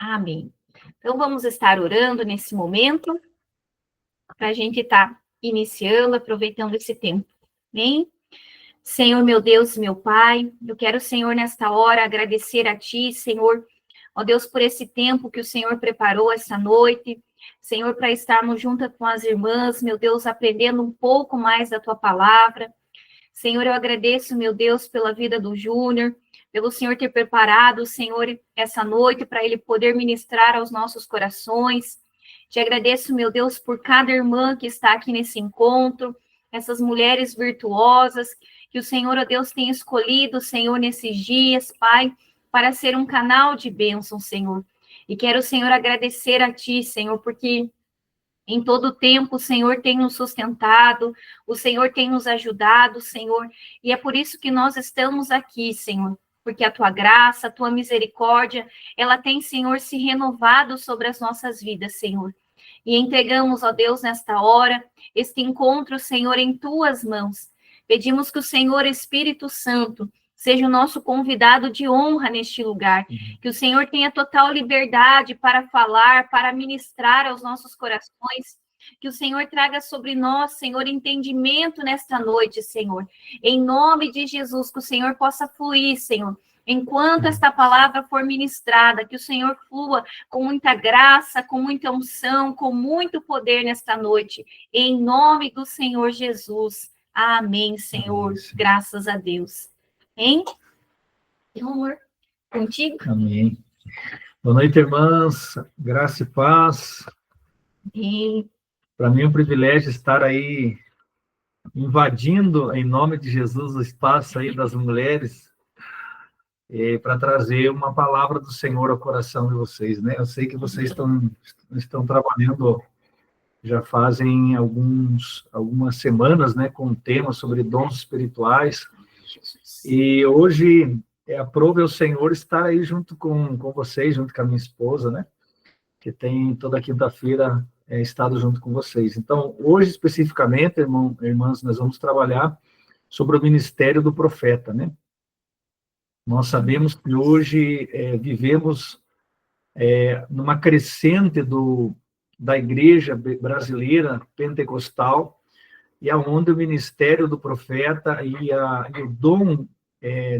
Amém. Então, vamos estar orando nesse momento, para a gente estar iniciando, aproveitando esse tempo. Amém? Senhor, meu Deus, meu Pai, eu quero, Senhor, nesta hora, agradecer a Ti, Senhor, ó Deus, por esse tempo que o Senhor preparou essa noite, Senhor, para estarmos juntas com as irmãs, meu Deus, aprendendo um pouco mais da Tua palavra. Senhor, eu agradeço, meu Deus, pela vida do Júnior, pelo Senhor ter preparado, Senhor, essa noite para ele poder ministrar aos nossos corações. Te agradeço, meu Deus, por cada irmã que está aqui nesse encontro, essas mulheres virtuosas que o Senhor, ó Deus, tem escolhido, Senhor, nesses dias, Pai, para ser um canal de bênção, Senhor. E quero, Senhor, agradecer a Ti, Senhor, porque em todo tempo, o Senhor tem nos sustentado, o Senhor tem nos ajudado, Senhor, e é por isso que nós estamos aqui, Senhor, porque a Tua graça, a Tua misericórdia, ela tem, Senhor, se renovado sobre as nossas vidas, Senhor. E entregamos, ó Deus, nesta hora, este encontro, Senhor, em Tuas mãos. Pedimos que o Senhor Espírito Santo seja o nosso convidado de honra neste lugar, que o Senhor tenha total liberdade para falar, para ministrar aos nossos corações, que o Senhor traga sobre nós, Senhor, entendimento nesta noite, Senhor. Em nome de Jesus, que o Senhor possa fluir, Senhor, enquanto esta palavra for ministrada, que o Senhor flua com muita graça, com muita unção, com muito poder nesta noite, em nome do Senhor Jesus. Amém, Senhor. Amém. Graças a Deus. Hein? Amor, contigo? Amém. Boa noite, irmãs. Graça e paz. Para mim é um privilégio estar aí invadindo, em nome de Jesus, o espaço aí das mulheres para trazer uma palavra do Senhor ao coração de vocês, né? Eu sei que vocês estão trabalhando, já fazem algumas semanas, né, com um tema sobre dons espirituais. E hoje aprove ao Senhor estar aí junto com vocês, junto com a minha esposa, né? Que tem toda quinta-feira estado junto com vocês. Então, hoje especificamente, irmãs, nós vamos trabalhar sobre o ministério do profeta, né? Nós sabemos que hoje vivemos numa crescente da igreja brasileira pentecostal, e aonde o ministério do profeta e o dom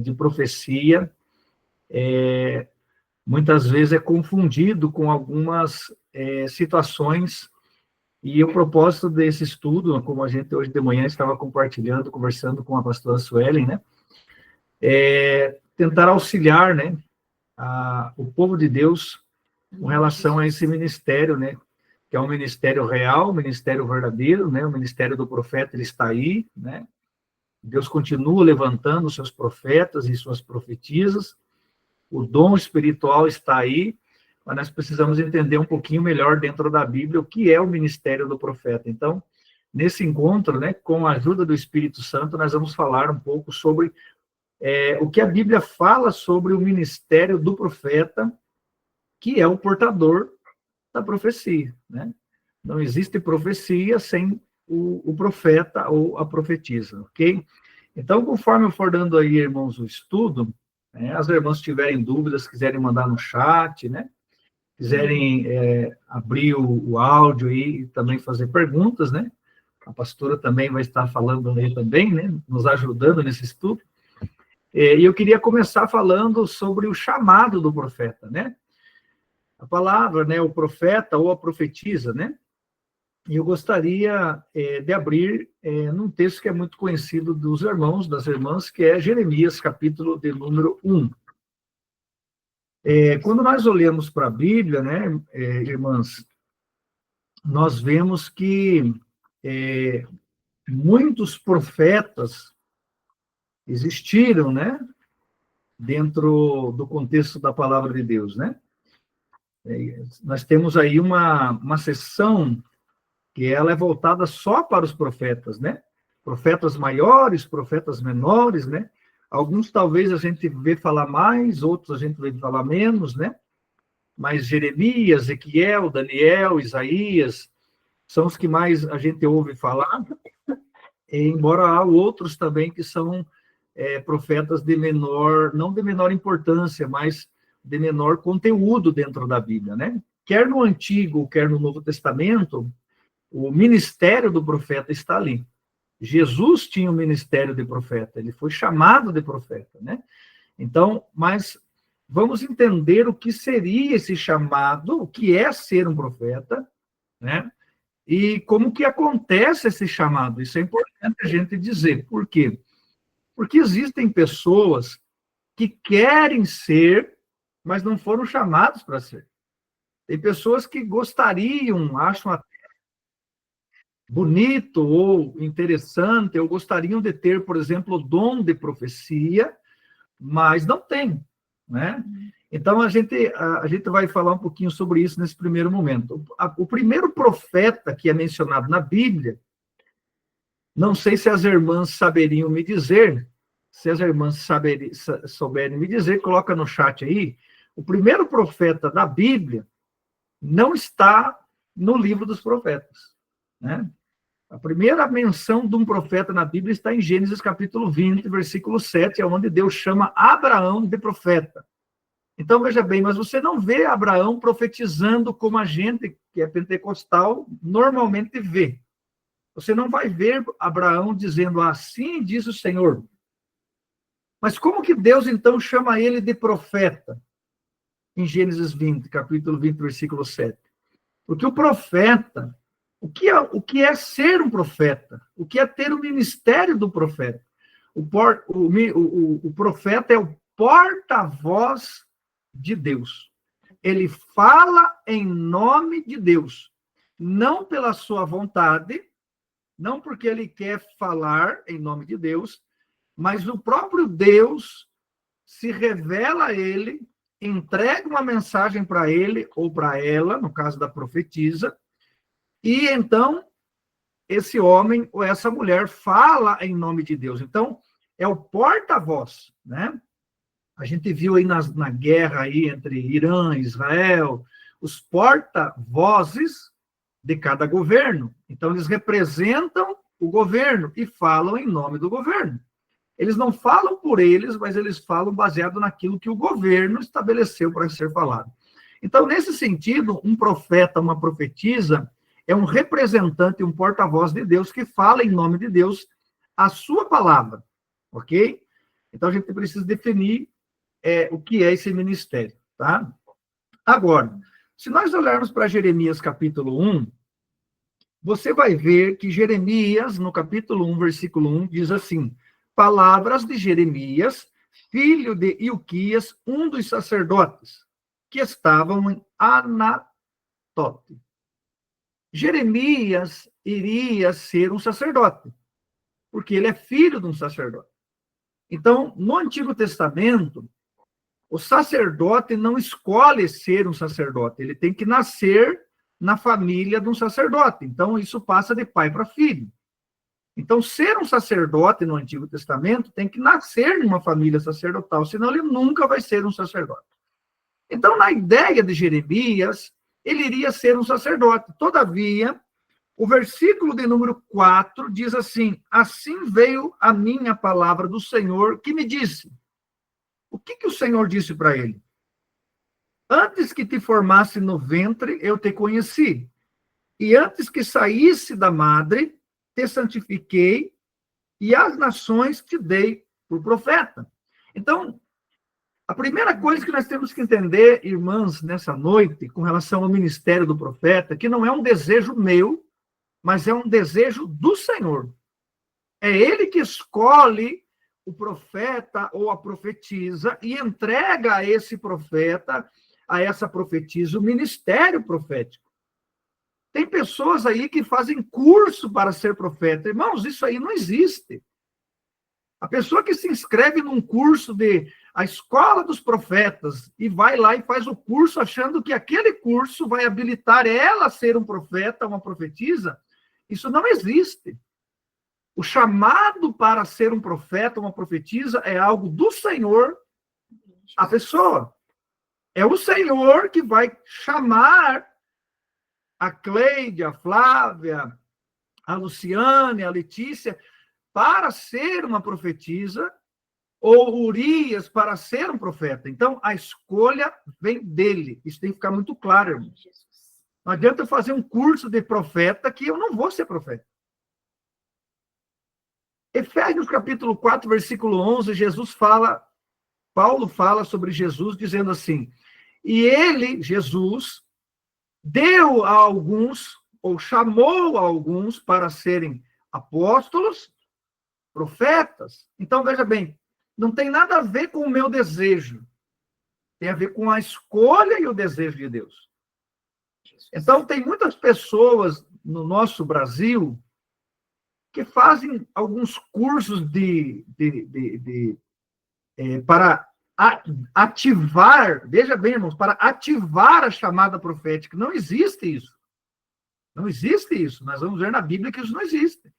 de profecia muitas vezes é confundido com algumas situações, e o propósito desse estudo, como a gente hoje de manhã estava conversando com a pastora Suelen, né, tentar auxiliar, né, o povo de Deus com relação a esse ministério, né, que é um ministério real, um ministério verdadeiro, né, o ministério do profeta, ele está aí, né, Deus continua levantando seus profetas e suas profetisas, o dom espiritual está aí, mas nós precisamos entender um pouquinho melhor dentro da Bíblia o que é o ministério do profeta. Então, nesse encontro, né, com a ajuda do Espírito Santo, nós vamos falar um pouco sobre o que a Bíblia fala sobre o ministério do profeta, que é o portador da profecia, né? Não existe profecia sem o profeta ou a profetisa, ok? Então, conforme eu for dando aí, irmãos, o estudo, né, as irmãs tiverem dúvidas, quiserem mandar no chat, né? Quiserem abrir o áudio e também fazer perguntas, né? A pastora também vai estar falando aí também, né? Nos ajudando nesse estudo. E eu queria começar falando sobre o chamado do profeta, né? A palavra, né, o profeta ou a profetisa, né? E eu gostaria de abrir num texto que é muito conhecido dos irmãos, das irmãs, que é Jeremias, capítulo de número 1. Quando nós olhamos para a Bíblia, né, irmãs, nós vemos que muitos profetas existiram, né, dentro do contexto da palavra de Deus, né? Nós temos aí uma seção que ela é voltada só para os profetas, né? Profetas maiores, profetas menores, né? Alguns talvez a gente vê falar mais, outros a gente vê falar menos, né? Mas Jeremias, Ezequiel, Daniel, Isaías, são os que mais a gente ouve falar, embora há outros também que são profetas de menor, não de menor importância, mas de menor conteúdo dentro da Bíblia, né? Quer no Antigo, quer no Novo Testamento, o ministério do profeta está ali. Jesus tinha o ministério de profeta, ele foi chamado de profeta, né? Então, mas vamos entender o que seria esse chamado, o que é ser um profeta, né? E como que acontece esse chamado. Isso é importante a gente dizer. Por quê? Porque existem pessoas que querem ser, mas não foram chamados para ser. Tem pessoas que gostariam, acham bonito ou interessante, ou gostariam de ter, por exemplo, o dom de profecia, mas não tem, né? Então, a gente vai falar um pouquinho sobre isso nesse primeiro momento. O primeiro profeta que é mencionado na Bíblia, não sei se as irmãs saberiam me dizer, se as irmãs souberem me dizer, coloca no chat aí, o primeiro profeta da Bíblia não está no livro dos profetas, né? A primeira menção de um profeta na Bíblia está em Gênesis capítulo 20, versículo 7, é onde Deus chama Abraão de profeta. Então, veja bem, mas você não vê Abraão profetizando como a gente, que é pentecostal, normalmente vê. Você não vai ver Abraão dizendo, assim diz o Senhor. Mas como que Deus, então, chama ele de profeta? Em Gênesis 20, capítulo 20, versículo 7. Porque o profeta, o que é ser um profeta? O que é ter o ministério do profeta? O profeta é o porta-voz de Deus. Ele fala em nome de Deus, não pela sua vontade, não porque ele quer falar em nome de Deus, mas o próprio Deus se revela a ele, entrega uma mensagem para ele ou para ela, no caso da profetisa, e então esse homem ou essa mulher fala em nome de Deus. Então, é o porta-voz, né? A gente viu aí na guerra aí entre Irã e Israel, os porta-vozes de cada governo. Então, eles representam o governo e falam em nome do governo. Eles não falam por eles, mas eles falam baseado naquilo que o governo estabeleceu para ser falado. Então, nesse sentido, um profeta, uma profetisa, é um representante, um porta-voz de Deus que fala em nome de Deus a sua palavra, ok? Então, a gente precisa definir o que é esse ministério, tá? Agora, se nós olharmos para Jeremias capítulo 1, você vai ver que Jeremias, no capítulo 1, versículo 1, diz assim, palavras de Jeremias, filho de Ilquias, um dos sacerdotes, que estavam em Anatote. Jeremias iria ser um sacerdote, porque ele é filho de um sacerdote. Então, no Antigo Testamento, o sacerdote não escolhe ser um sacerdote, ele tem que nascer na família de um sacerdote. Então, isso passa de pai para filho. Então, ser um sacerdote no Antigo Testamento tem que nascer numa família sacerdotal, senão ele nunca vai ser um sacerdote. Então, na ideia de Jeremias, ele iria ser um sacerdote. Todavia, o versículo de número 4 diz assim, assim veio a minha palavra do Senhor, que me disse. O que o Senhor disse para ele? Antes que te formasse no ventre, eu te conheci. E antes que saísse da madre, te santifiquei, e as nações te dei por profeta. Então, a primeira coisa que nós temos que entender, irmãs, nessa noite, com relação ao ministério do profeta, que não é um desejo meu, mas é um desejo do Senhor. É ele que escolhe o profeta ou a profetisa e entrega a esse profeta, a essa profetisa, o ministério profético. Tem pessoas aí que fazem curso para ser profeta. Irmãos, isso aí não existe. A pessoa que se inscreve num curso de a escola dos profetas e vai lá e faz o curso achando que aquele curso vai habilitar ela a ser um profeta, uma profetisa, isso não existe. O chamado para ser um profeta, uma profetisa, é algo do Senhor à pessoa. É o Senhor que vai chamar a Cleide, a Flávia, a Luciane, a Letícia, para ser uma profetisa ou Urias para ser um profeta. Então, a escolha vem dele. Isso tem que ficar muito claro, irmão. Não adianta eu fazer um curso de profeta que eu não vou ser profeta. Efésios capítulo 4, versículo 11, Paulo fala sobre Jesus, dizendo assim, e ele, Jesus, deu a alguns, ou chamou a alguns para serem apóstolos, profetas. Então, veja bem, não tem nada a ver com o meu desejo. Tem a ver com a escolha e o desejo de Deus. Então, tem muitas pessoas no nosso Brasil que fazem alguns cursos para ativar, veja bem, irmãos, para ativar a chamada profética. Não existe isso. Não existe isso. Nós vamos ver na Bíblia que isso não existe.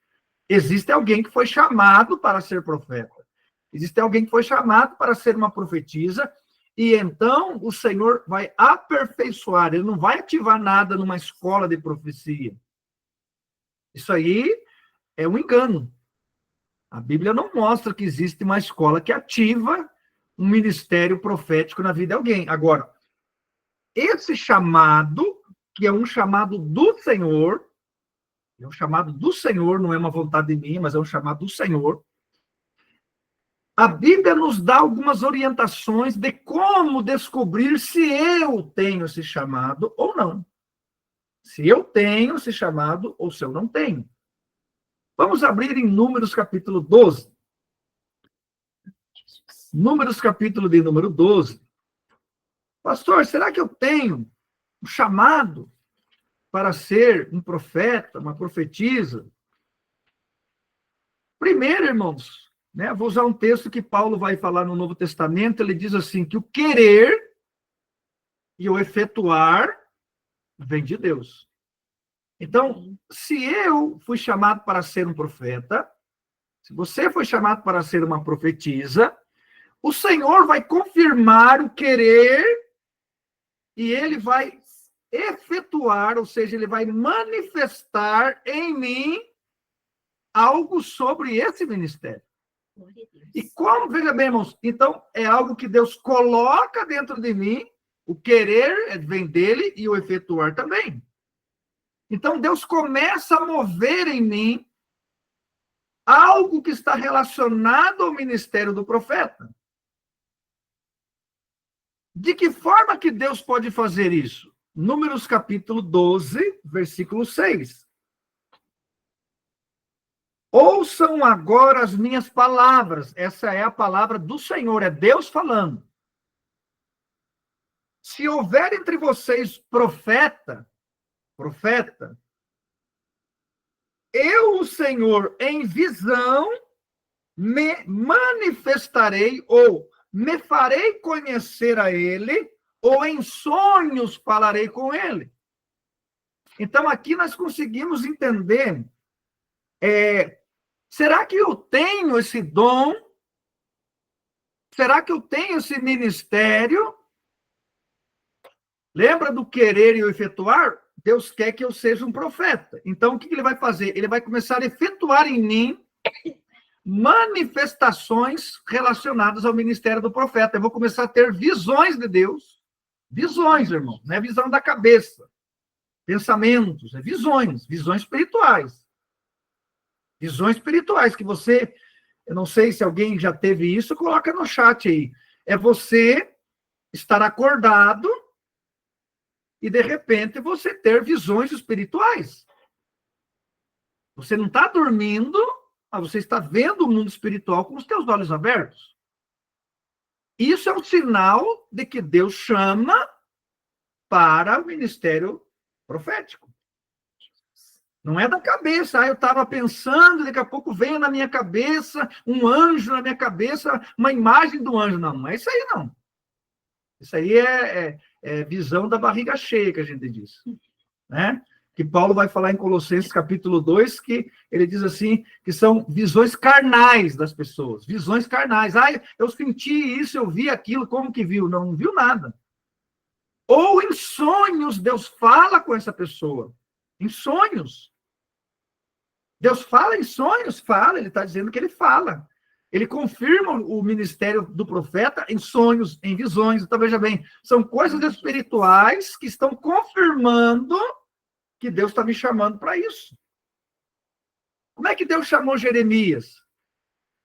Existe alguém que foi chamado para ser profeta. Existe alguém que foi chamado para ser uma profetisa, e então o Senhor vai aperfeiçoar, ele não vai ativar nada numa escola de profecia. Isso aí é um engano. A Bíblia não mostra que existe uma escola que ativa um ministério profético na vida de alguém. Agora, esse chamado, que é um chamado do Senhor, é um chamado do Senhor, não é uma vontade minha, mas é um chamado do Senhor. A Bíblia nos dá algumas orientações de como descobrir se eu tenho esse chamado ou não. Se eu tenho esse chamado ou se eu não tenho. Vamos abrir em Números capítulo 12. Números capítulo de número 12. Pastor, será que eu tenho um chamado para ser um profeta, uma profetisa? Primeiro, irmãos, vou usar um texto que Paulo vai falar no Novo Testamento, ele diz assim, que o querer e o efetuar vem de Deus. Então, se eu fui chamado para ser um profeta, se você foi chamado para ser uma profetisa, o Senhor vai confirmar o querer e ele vai efetuar, ou seja, ele vai manifestar em mim algo sobre esse ministério. E como, veja bem, irmãos, então é algo que Deus coloca dentro de mim, o querer vem dele e o efetuar também. Então Deus começa a mover em mim algo que está relacionado ao ministério do profeta. De que forma que Deus pode fazer isso? Números capítulo 12, versículo 6. Ouçam agora as minhas palavras. Essa é a palavra do Senhor, é Deus falando. Se houver entre vocês profeta, eu, o Senhor, em visão, me manifestarei, ou me farei conhecer a ele, ou em sonhos falarei com ele. Então, aqui nós conseguimos entender, será que eu tenho esse dom? Será que eu tenho esse ministério? Lembra do querer e o efetuar? Deus quer que eu seja um profeta. Então, o que ele vai fazer? Ele vai começar a efetuar em mim manifestações relacionadas ao ministério do profeta. Eu vou começar a ter visões de Deus. Visões, irmão. Não é visão da cabeça. Pensamentos. É visões. Visões espirituais. Visões espirituais que você... Eu não sei se alguém já teve isso, coloca no chat aí. É você estar acordado e, de repente, você ter visões espirituais. Você não está dormindo, mas você está vendo o mundo espiritual com os teus olhos abertos. Isso é um sinal de que Deus chama para o ministério profético. Não é da cabeça. Eu estava pensando, daqui a pouco veio na minha cabeça um anjo na minha cabeça, uma imagem do anjo. Não é isso aí, não. Isso aí é visão da barriga cheia, que a gente diz. Né? Que Paulo vai falar em Colossenses capítulo 2, que ele diz assim, que são visões carnais das pessoas. Visões carnais. Eu senti isso, eu vi aquilo, como que viu? Não viu nada. Ou em sonhos, Deus fala com essa pessoa. Em sonhos. Deus fala em sonhos? Fala, ele está dizendo que ele fala. Ele confirma o ministério do profeta em sonhos, em visões. Então, veja bem, são coisas espirituais que estão confirmando que Deus está me chamando para isso. Como é que Deus chamou Jeremias?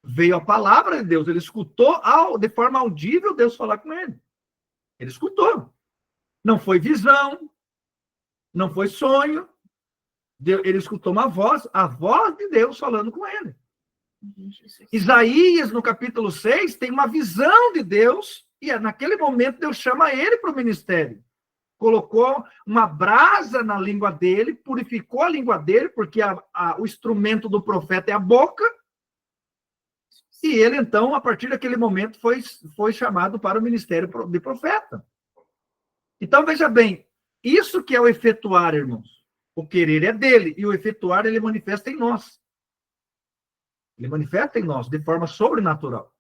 Veio a palavra de Deus, ele escutou de forma audível Deus falar com ele. Ele escutou. Não foi visão, não foi sonho. Ele escutou uma voz, a voz de Deus falando com ele. Isaías, no capítulo 6, tem uma visão de Deus, e naquele momento Deus chama ele para o ministério. Colocou uma brasa na língua dele, purificou a língua dele, porque o instrumento do profeta é a boca, e ele, então, a partir daquele momento, foi chamado para o ministério de profeta. Então, veja bem, isso que é o efetuar, irmãos. O querer é dele, e o efetuar, ele manifesta em nós. Ele manifesta em nós de forma sobrenatural.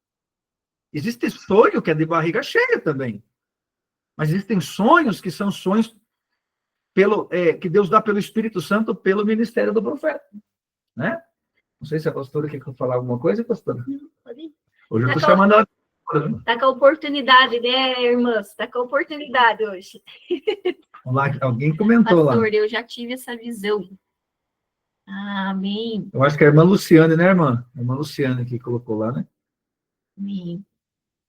Existe sonho que é de barriga cheia também. Mas existem sonhos que são sonhos que Deus dá pelo Espírito Santo, pelo ministério do profeta. Né? Não sei se a pastora quer falar alguma coisa, pastora. Hoje eu estou chamando ela. Está com a oportunidade, né, irmãs? Está com a oportunidade hoje. Vamos lá, alguém comentou lá. Pastor, eu já tive essa visão. Amém. Eu acho que é a irmã Luciane, né, irmã? A irmã Luciane que colocou lá, né? Amém.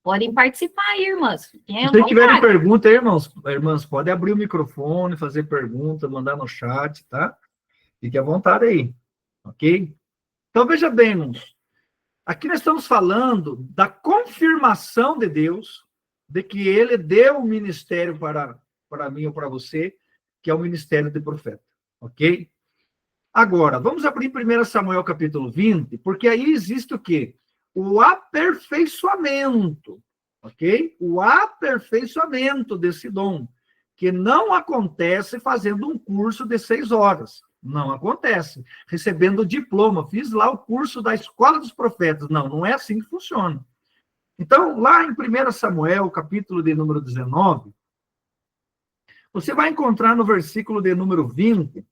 Podem participar aí, irmãs. Se vocês tiverem pergunta aí, irmãs, podem abrir o microfone, fazer pergunta, mandar no chat, tá? Fique à vontade aí, ok? Então, veja bem, irmãos. Aqui nós estamos falando da confirmação de Deus, de que ele deu o ministério para mim ou para você, que é o ministério de profeta, ok? Agora, vamos abrir 1 Samuel capítulo 20, porque aí existe o quê? O aperfeiçoamento, ok? O aperfeiçoamento desse dom, que não acontece fazendo um curso de 6 horas. Não acontece. Recebendo o diploma, fiz lá o curso da Escola dos Profetas. Não, não é assim que funciona. Então, lá em 1 Samuel, capítulo de número 19, você vai encontrar no versículo de número 20,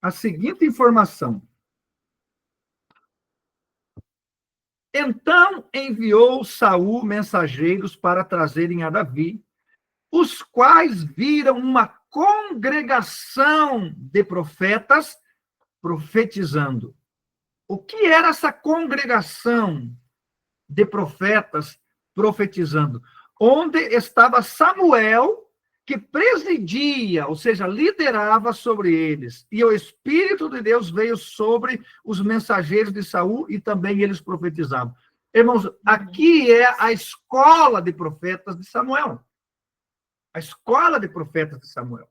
a seguinte informação. Então enviou Saul mensageiros para trazerem a Davi, os quais viram uma congregação de profetas profetizando. O que era essa congregação de profetas profetizando? Onde estava Samuel, que presidia, ou seja, liderava sobre eles. E o Espírito de Deus veio sobre os mensageiros de Saul e também eles profetizavam. Irmãos, aqui é a escola de profetas de Samuel. A escola de profetas de Samuel.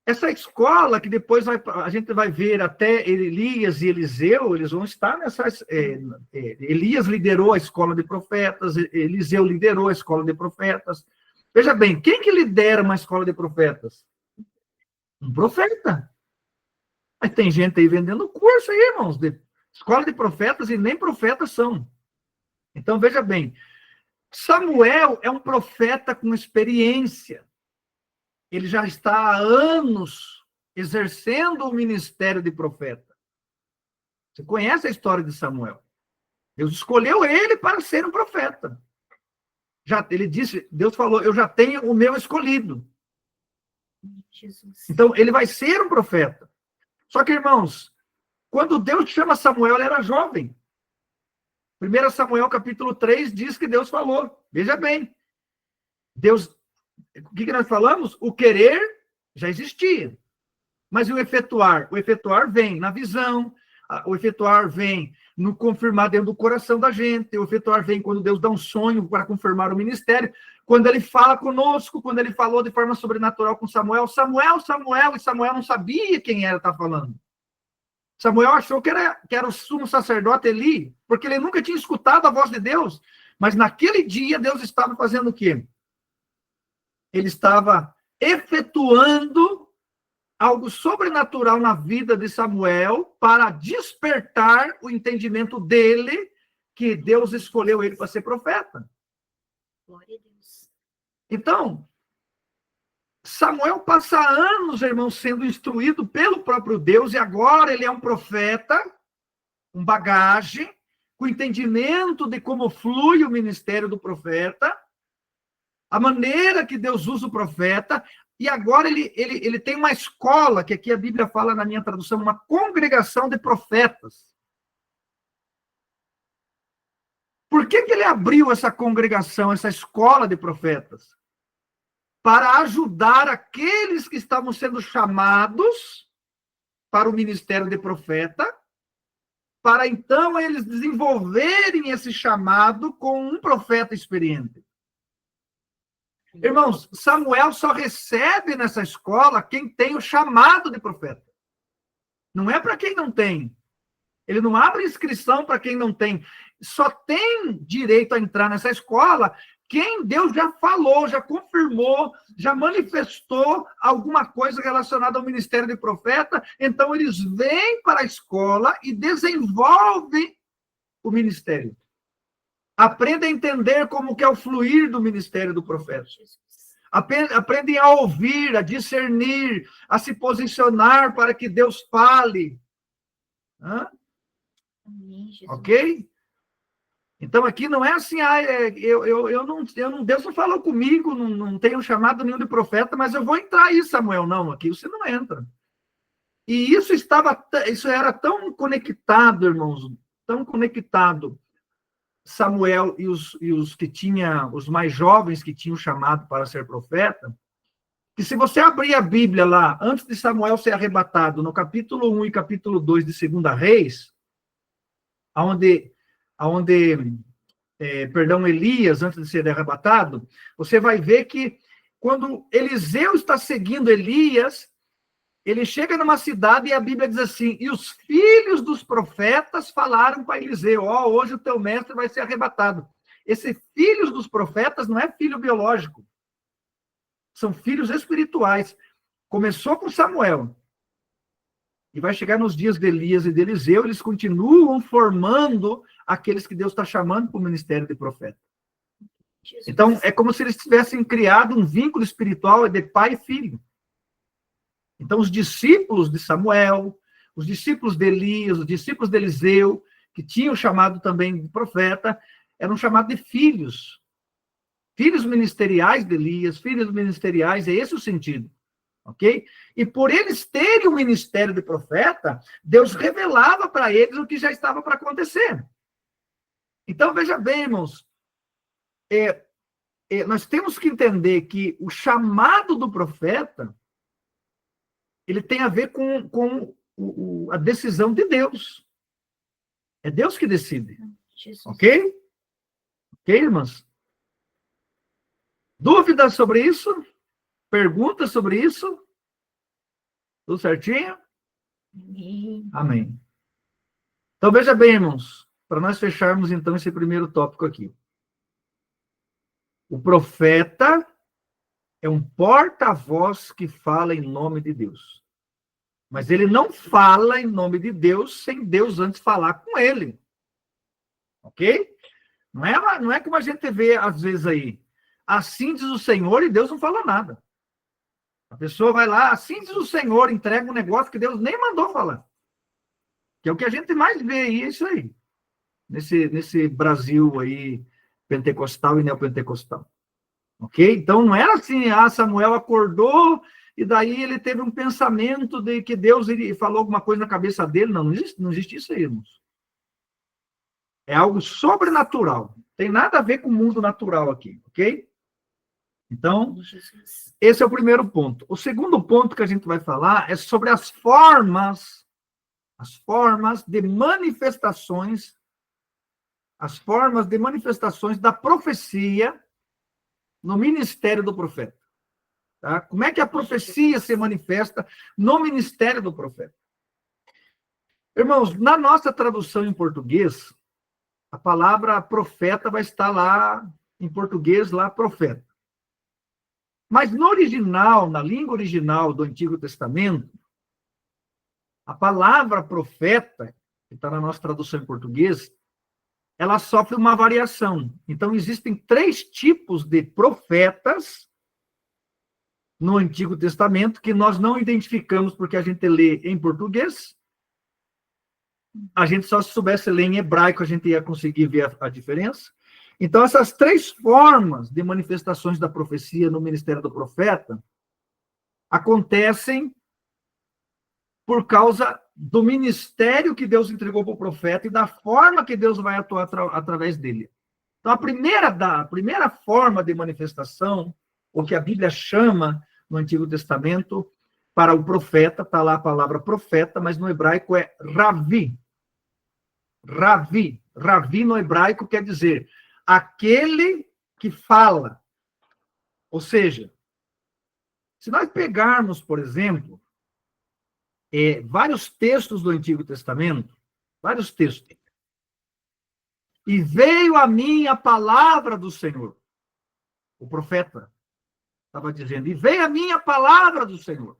Essa escola que depois a gente vai ver até Elias e Eliseu, eles vão estar nessas... Elias liderou a escola de profetas, Eliseu liderou a escola de profetas. Veja bem, quem que lidera uma escola de profetas? Um profeta. Mas tem gente aí vendendo curso aí, irmãos, de escola de profetas e nem profetas são. Então, veja bem, Samuel é um profeta com experiência. Ele já está há anos exercendo o ministério de profeta. Você conhece a história de Samuel? Deus escolheu ele para ser um profeta. Ele disse, Deus falou, eu já tenho o meu escolhido. Jesus. Então, ele vai ser um profeta. Só que, irmãos, quando Deus chama Samuel, ele era jovem. 1 Samuel, capítulo 3, diz que Deus falou. Veja bem. Deus, o que nós falamos? O querer já existia. Mas o efetuar? O efetuar vem na visão, o efetuar vem no confirmar dentro do coração da gente, o efetuar vem quando Deus dá um sonho para confirmar o ministério, quando ele fala conosco, quando ele falou de forma sobrenatural com Samuel, Samuel, e Samuel não sabia quem era, está falando. Samuel achou que era o sumo sacerdote Eli, porque ele nunca tinha escutado a voz de Deus, mas naquele dia Deus estava fazendo o quê? Ele estava efetuando algo sobrenatural na vida de Samuel para despertar o entendimento dele que Deus escolheu ele para ser profeta. Glória a Deus. Então, Samuel passa anos, irmãos, sendo instruído pelo próprio Deus e agora ele é um profeta, bagagem, com entendimento de como flui o ministério do profeta, a maneira que Deus usa o profeta, e agora ele tem uma escola, que aqui a Bíblia fala na minha tradução, uma congregação de profetas. Por que ele abriu essa congregação, essa escola de profetas? Para ajudar aqueles que estavam sendo chamados para o ministério de profeta, para então eles desenvolverem esse chamado com um profeta experiente. Irmãos, Samuel só recebe nessa escola quem tem o chamado de profeta. Não é para quem não tem. Ele não abre inscrição para quem não tem. Só tem direito a entrar nessa escola quem Deus já falou, já confirmou, já manifestou alguma coisa relacionada ao ministério de profeta. Então, eles vêm para a escola e desenvolvem o ministério. Aprendem a entender como que é o fluir do ministério do profeta. Aprendem a ouvir, a discernir, a se posicionar para que Deus fale. Ok? Então, aqui não é assim, Deus não falou comigo, não tenho chamado nenhum de profeta, mas eu vou entrar aí, Samuel. Não, aqui você não entra. E isso era tão conectado, irmãos, tão conectado, Samuel e os mais jovens que tinham chamado para ser profeta, que se você abrir a Bíblia lá, antes de Samuel ser arrebatado, no capítulo 1 e capítulo 2 de 2 Reis, Elias, antes de ser arrebatado, você vai ver que quando Eliseu está seguindo Elias, ele chega numa cidade e a Bíblia diz assim, e os filhos dos profetas falaram para Eliseu, hoje o teu mestre vai ser arrebatado. Esses filhos dos profetas não é filho biológico, são filhos espirituais. Começou com Samuel, e vai chegar nos dias de Elias e de Eliseu, eles continuam formando aqueles que Deus está chamando para o ministério de profeta. Jesus. Então, é como se eles tivessem criado um vínculo espiritual de pai e filho. Então, os discípulos de Samuel, os discípulos de Elias, os discípulos de Eliseu, que tinham chamado também de profeta, eram chamados de filhos. Filhos ministeriais de Elias, filhos ministeriais, é esse o sentido. Ok? E por eles terem o ministério de profeta, Deus revelava para eles o que já estava para acontecer. Então, veja bem, irmãos, nós temos que entender que o chamado do profeta, ele tem a ver com a decisão de Deus. É Deus que decide. Jesus. Ok? Ok, irmãs? Dúvidas sobre isso? Perguntas sobre isso? Tudo certinho? Amém. Amém. Então, veja bem, irmãos, para nós fecharmos, então, esse primeiro tópico aqui. O profeta é um porta-voz que fala em nome de Deus. Mas ele não fala em nome de Deus sem Deus antes falar com ele. Ok? Não é como a gente vê, às vezes, aí. Assim diz o Senhor e Deus não fala nada. A pessoa vai lá, assim diz o Senhor, entrega um negócio que Deus nem mandou falar. Que é o que a gente mais vê aí, é isso aí. Nesse Brasil aí, pentecostal e neopentecostal. Ok? Então, não era assim, Samuel acordou e daí ele teve um pensamento de que Deus falou alguma coisa na cabeça dele. Não existe isso aí, irmãos. É algo sobrenatural. Tem nada a ver com o mundo natural aqui, ok? Então, esse é o primeiro ponto. O segundo ponto que a gente vai falar é sobre as formas de manifestações, da profecia no ministério do profeta. Tá? Como é que a profecia se manifesta no ministério do profeta? Irmãos, na nossa tradução em português, a palavra profeta vai estar lá, em português, lá, profeta. Mas no original, na língua original do Antigo Testamento, a palavra profeta, que está na nossa tradução em português, ela sofre uma variação. Então, existem 3 tipos de profetas no Antigo Testamento que nós não identificamos porque a gente lê em português. A gente só se soubesse ler em hebraico, a gente ia conseguir ver a diferença. Então, essas 3 formas de manifestações da profecia no ministério do profeta acontecem por causa do ministério que Deus entregou para o profeta e da forma que Deus vai atuar através dele. Então, a primeira forma de manifestação, o que a Bíblia chama no Antigo Testamento, para o profeta, está lá a palavra profeta, mas no hebraico é Ravi. Ravi. Ravi no hebraico quer dizer aquele que fala. Ou seja, se nós pegarmos, por exemplo, vários textos do Antigo Testamento, vários textos, e veio a mim a palavra do Senhor. O profeta estava dizendo, e veio a mim a palavra do Senhor.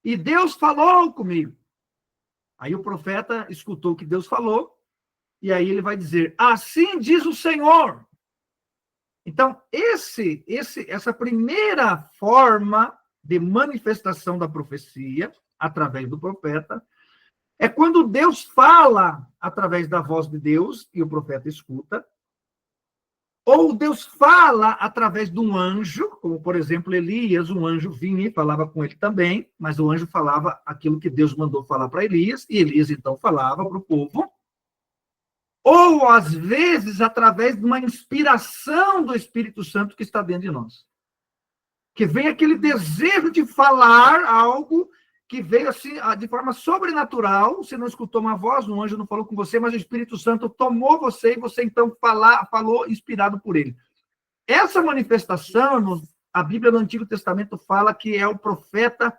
E Deus falou comigo. Aí o profeta escutou o que Deus falou, e aí ele vai dizer, assim diz o Senhor. Então, essa primeira forma de manifestação da profecia, através do profeta, é quando Deus fala através da voz de Deus, e o profeta escuta, ou Deus fala através de um anjo, como, por exemplo, Elias, um anjo vinha e falava com ele também, mas o anjo falava aquilo que Deus mandou falar para Elias, e Elias, então, falava para o povo. Ou, às vezes, através de uma inspiração do Espírito Santo que está dentro de nós. Que vem aquele desejo de falar algo que veio assim, de forma sobrenatural. Você não escutou uma voz, um anjo não falou com você, mas o Espírito Santo tomou você e você, então, falou inspirado por ele. Essa manifestação, a Bíblia no Antigo Testamento fala que é o profeta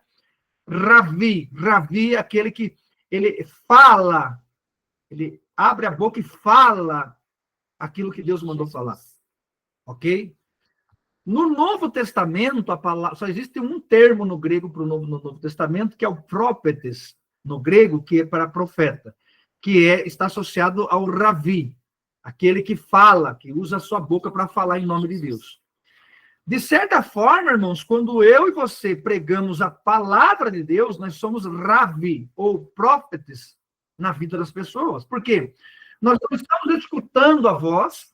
Ravi. Ravi é aquele que ele fala, ele abre a boca e fala aquilo que Deus mandou falar. Ok? No Novo Testamento, a palavra, só existe um termo no grego para no Novo Testamento, que é o própetes, no grego, que é para profeta, que está associado ao Ravi, aquele que fala, que usa a sua boca para falar em nome de Deus. De certa forma, irmãos, quando eu e você pregamos a palavra de Deus, nós somos Ravi, ou própetes, na vida das pessoas. Por quê? Nós não estamos escutando a voz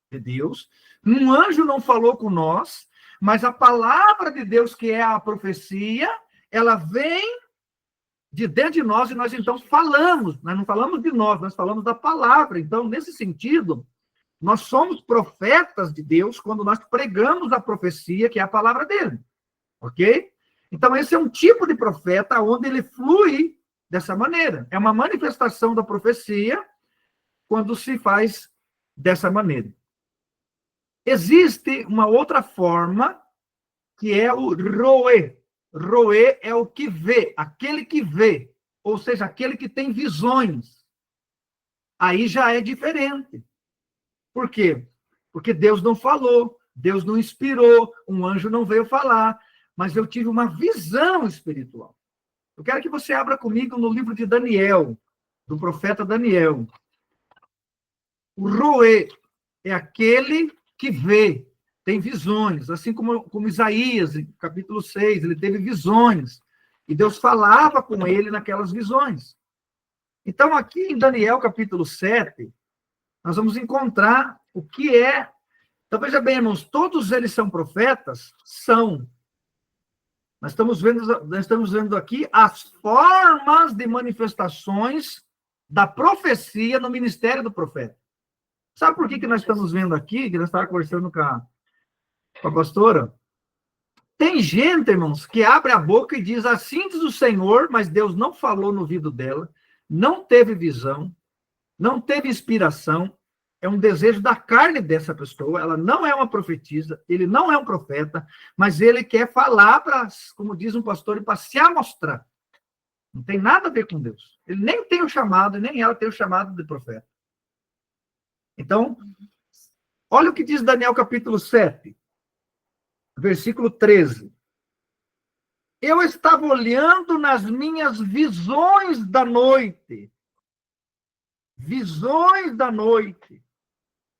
de Deus, um anjo não falou com nós, mas a palavra de Deus, que é a profecia, ela vem de dentro de nós e nós então falamos. Nós não falamos de nós falamos da palavra. Então, nesse sentido, nós somos profetas de Deus quando nós pregamos a profecia, que é a palavra dele. Ok? Então, esse é um tipo de profeta onde ele flui dessa maneira. É uma manifestação da profecia quando se faz dessa maneira. Existe uma outra forma, que é o roê. Roê é o que vê, aquele que vê, ou seja, aquele que tem visões. Aí já é diferente. Por quê? Porque Deus não falou, Deus não inspirou, um anjo não veio falar, mas eu tive uma visão espiritual. Eu quero que você abra comigo no livro de Daniel, do profeta Daniel. O roê é aquele que vê, tem visões, assim como Isaías, em capítulo 6, ele teve visões, e Deus falava com ele naquelas visões. Então, aqui em Daniel, capítulo 7, nós vamos encontrar o que é... Então, veja bem, irmãos, todos eles são profetas? São. Nós estamos vendo aqui as formas de manifestações da profecia no ministério do profeta. Sabe por que nós estamos vendo aqui, que nós estávamos conversando com a pastora? Tem gente, irmãos, que abre a boca e diz, assim diz o Senhor, mas Deus não falou no ouvido dela, não teve visão, não teve inspiração, é um desejo da carne dessa pessoa, ela não é uma profetisa, ele não é um profeta, mas ele quer falar para, como diz um pastor, para se amostrar. Não tem nada a ver com Deus. Ele nem tem o chamado, nem ela tem o chamado de profeta. Então, olha o que diz Daniel capítulo 7, versículo 13. Eu estava olhando nas minhas visões da noite. Visões da noite.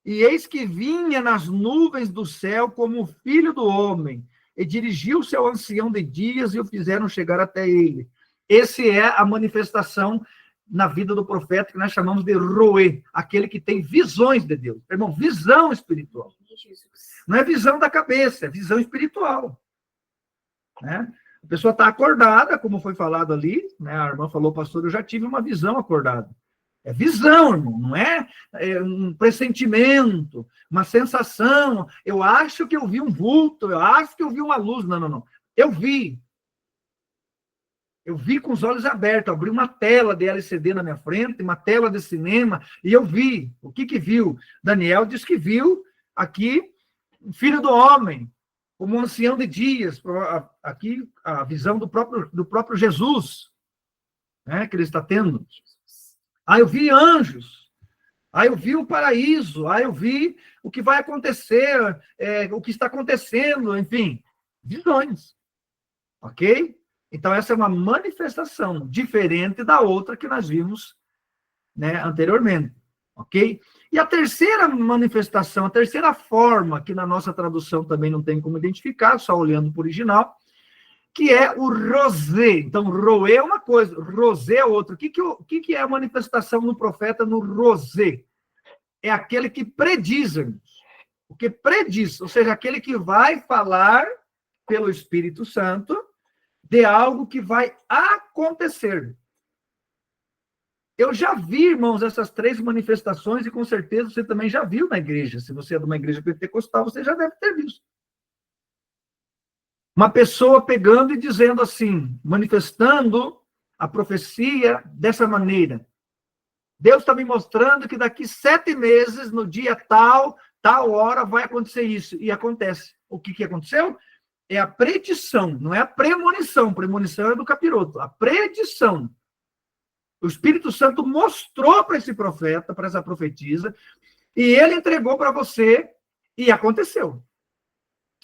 E eis que vinha nas nuvens do céu como o filho do homem, e dirigiu-se ao ancião de dias e o fizeram chegar até ele. Esse é a manifestação na vida do profeta, que nós chamamos de roê, aquele que tem visões de Deus. Irmão, visão espiritual. Não é visão da cabeça, é visão espiritual. Né? A pessoa está acordada, como foi falado ali, né? A irmã falou, pastor, eu já tive uma visão acordada. É visão, irmão, não é um pressentimento, uma sensação. Eu acho que eu vi um vulto, eu acho que eu vi uma luz. Não, não, não. Eu vi. Eu vi com os olhos abertos, abri uma tela de LCD na minha frente, uma tela de cinema, e eu vi. O que que viu? Daniel diz que viu aqui o Filho do Homem, como um ancião de dias, aqui a visão do próprio Jesus, né, que ele está tendo. Aí eu vi anjos, aí eu vi o paraíso, aí eu vi o que vai acontecer, o que está acontecendo, enfim, visões, ok? Então essa é uma manifestação diferente da outra que nós vimos, né, anteriormente, ok? E a terceira manifestação, a terceira forma, que na nossa tradução também não tem como identificar, só olhando para o original, que é o rosé. Então, roé é uma coisa, rosé é outra. O que é a manifestação no profeta no rosé? É aquele que prediz, o que prediz, ou seja, aquele que vai falar pelo Espírito Santo de algo que vai acontecer. Eu já vi, irmãos, essas três manifestações, e com certeza você também já viu na igreja. Se você é de uma igreja pentecostal, você já deve ter visto. Uma pessoa pegando e dizendo assim, manifestando a profecia dessa maneira. Deus está me mostrando que daqui 7 meses, no dia tal hora, vai acontecer isso. E acontece. O que aconteceu? É a predição, não é a premonição. Premonição é do capiroto. A predição. O Espírito Santo mostrou para esse profeta, para essa profetisa, e ele entregou para você, e aconteceu.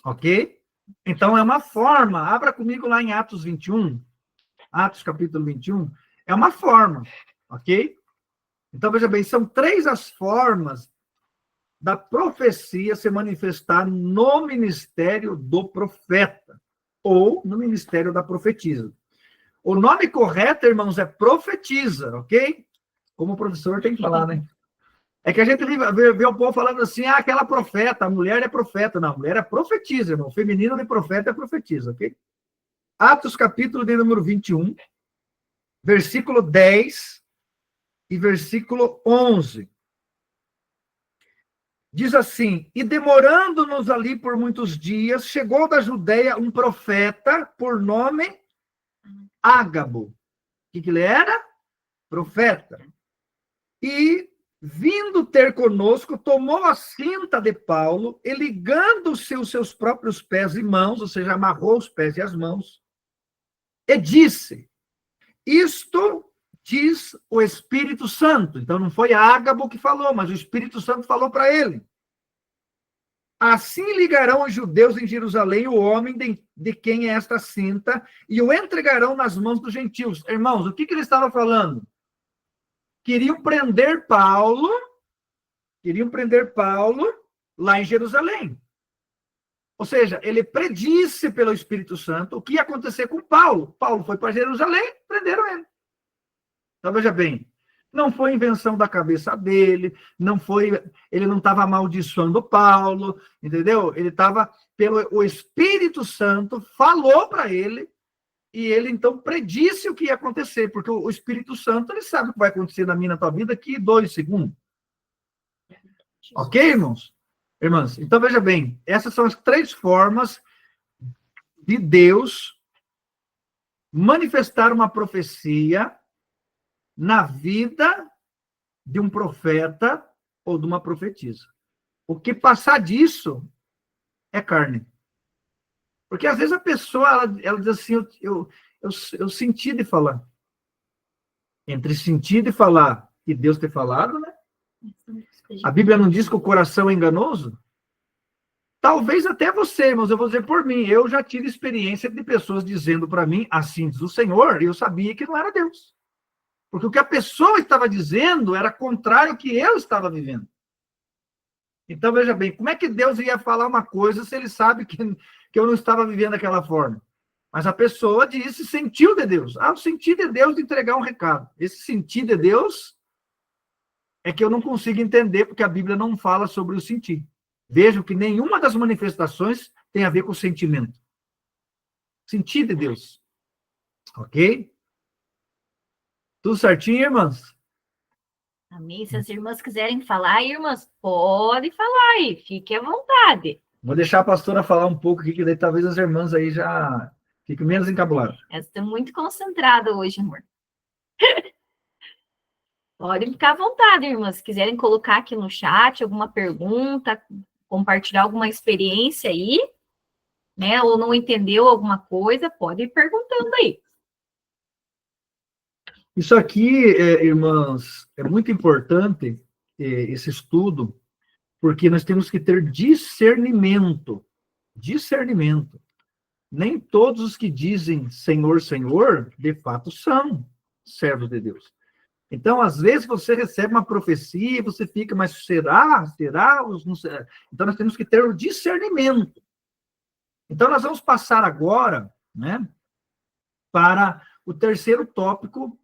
Ok? Então, é uma forma. Abra comigo lá em Atos 21. Atos, capítulo 21. É uma forma. Ok? Então, veja bem, são 3 as formas da profecia se manifestar no ministério do profeta, ou no ministério da profetisa. O nome correto, irmãos, é profetiza, ok? Como o professor tem que falar, né? É que a gente vê o povo falando assim, aquela profeta, a mulher é profeta. Não, a mulher é profetiza, irmão. O feminino de profeta é profetiza, ok? Atos, capítulo de número 21, versículo 10 e versículo 11. Diz assim, e demorando-nos ali por muitos dias, chegou da Judeia um profeta por nome Ágabo. O que ele era? Profeta. E, vindo ter conosco, tomou a cinta de Paulo e, ligando-se os seus próprios pés e mãos, ou seja, amarrou os pés e as mãos, e disse, isto diz o Espírito Santo. Então, não foi Ágabo que falou, mas o Espírito Santo falou para ele. Assim ligarão os judeus em Jerusalém o homem de quem é esta cinta e o entregarão nas mãos dos gentios. Irmãos, o que ele estava falando? Queriam prender Paulo lá em Jerusalém. Ou seja, ele predisse pelo Espírito Santo o que ia acontecer com Paulo. Paulo foi para Jerusalém, prenderam ele. Então, veja bem, não foi invenção da cabeça dele, ele não estava amaldiçoando Paulo, entendeu? Ele estava, o Espírito Santo falou para ele, e ele, então, predisse o que ia acontecer, porque o Espírito Santo, ele sabe o que vai acontecer na minha, na tua vida, aqui 2 segundos. Ok, irmãos? Irmãs, então, veja bem, essas são as 3 formas de Deus manifestar uma profecia na vida de um profeta ou de uma profetisa. O que passar disso é carne. Porque, às vezes, a pessoa, ela diz assim, eu senti de falar. Entre sentir de falar e Deus ter falado, né? A Bíblia não diz que o coração é enganoso? Talvez até você, mas eu vou dizer por mim, eu já tive experiência de pessoas dizendo para mim, assim diz o Senhor, e eu sabia que não era Deus. Porque o que a pessoa estava dizendo era contrário ao que eu estava vivendo. Então, veja bem, como é que Deus ia falar uma coisa se ele sabe que eu não estava vivendo daquela forma? Mas a pessoa disse, sentiu de Deus. Ah, eu senti de Deus de entregar um recado. Esse sentir de Deus é que eu não consigo entender, porque a Bíblia não fala sobre o sentir. Vejo que nenhuma das manifestações tem a ver com o sentimento. Sentir de Deus. Ok? Tudo certinho, irmãs? Amém. Se as irmãs quiserem falar, irmãs, pode falar aí, fique à vontade. Vou deixar a pastora falar um pouco aqui, que daí talvez as irmãs aí já fiquem menos encabuladas. Elas estão muito concentradas hoje, amor. Podem ficar à vontade, irmãs. Se quiserem colocar aqui no chat alguma pergunta, compartilhar alguma experiência aí, né? Ou não entendeu alguma coisa, pode ir perguntando aí. Isso aqui, irmãs, é muito importante, esse estudo, porque nós temos que ter discernimento. Discernimento. Nem todos os que dizem Senhor, Senhor, de fato são servos de Deus. Então, às vezes, você recebe uma profecia, você fica, mas será? Será? Não será? Então, nós temos que ter o discernimento. Então, nós vamos passar agora, né, para o terceiro tópico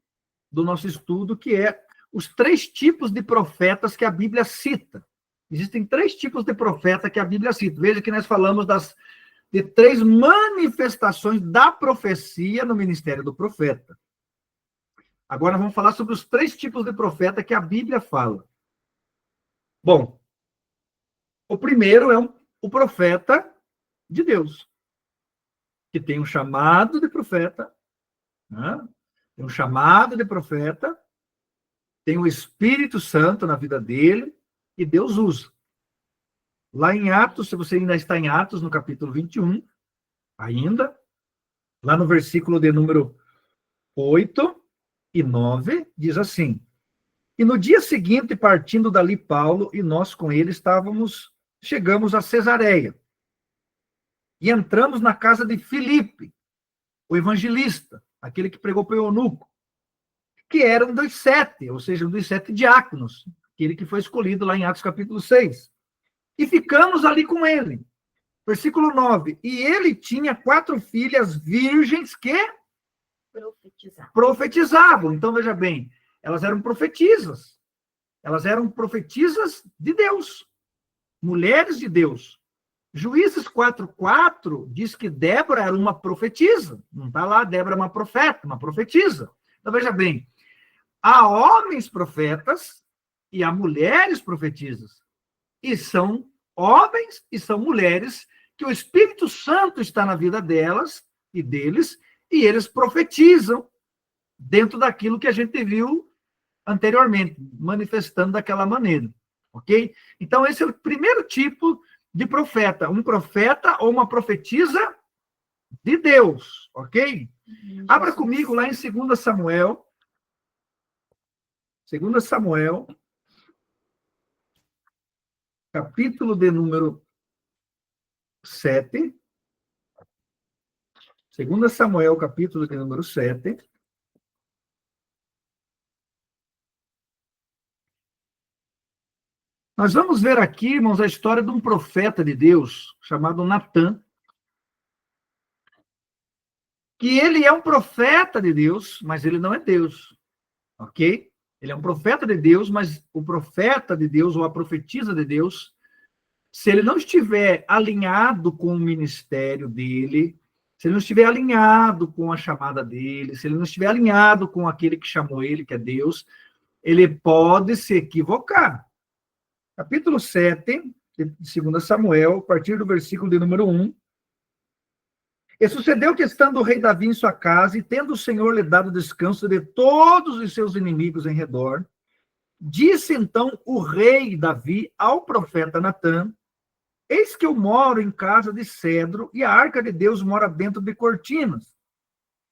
do nosso estudo, que é os 3 tipos de profetas que a Bíblia cita. Existem 3 tipos de profeta que a Bíblia cita. Veja que nós falamos de 3 manifestações da profecia no ministério do profeta. Agora vamos falar sobre os 3 tipos de profeta que a Bíblia fala. Bom, o primeiro é o profeta de Deus, que tem um chamado de profeta, né? Tem um chamado de profeta, tem o Espírito Santo na vida dele, e Deus usa. Lá em Atos, se você ainda está em Atos, no capítulo 21, ainda, lá no versículo de número 8 e 9, diz assim: E no dia seguinte, partindo dali Paulo e nós com ele chegamos a Cesareia. E entramos na casa de Filipe, o evangelista, aquele que pregou para o eunuco, que era um dos 7, ou seja, um dos 7 diáconos, aquele que foi escolhido lá em Atos capítulo 6. E ficamos ali com ele. Versículo 9. E ele tinha 4 filhas virgens que profetizavam. Então, veja bem, elas eram profetisas. Elas eram profetisas de Deus. Mulheres de Deus. Juízes 4:4 diz que Débora era uma profetisa. Não está lá, Débora é uma profeta, uma profetisa. Então, veja bem, há homens profetas e há mulheres profetisas. E são homens e são mulheres que o Espírito Santo está na vida delas e deles, e eles profetizam dentro daquilo que a gente viu anteriormente, manifestando daquela maneira, ok? Então, esse é o primeiro tipo de profeta, um profeta ou uma profetisa de Deus, ok? Abra comigo lá em 2 Samuel, 2 Samuel, capítulo de número 7, 2 Samuel, capítulo de número 7. Nós vamos ver aqui, irmãos, a história de um profeta de Deus, chamado Natã, que ele é um profeta de Deus, mas ele não é Deus, ok? Ele é um profeta de Deus, mas o profeta de Deus, ou a profetisa de Deus, se ele não estiver alinhado com o ministério dele, se ele não estiver alinhado com a chamada dele, se ele não estiver alinhado com aquele que chamou ele, que é Deus, ele pode se equivocar. Capítulo 7, de 2 Samuel, a partir do versículo de número 1. E sucedeu que, estando o rei Davi em sua casa, e tendo o Senhor lhe dado descanso de todos os seus inimigos em redor, disse então o rei Davi ao profeta Natã: Eis que eu moro em casa de cedro, e a arca de Deus mora dentro de cortinas.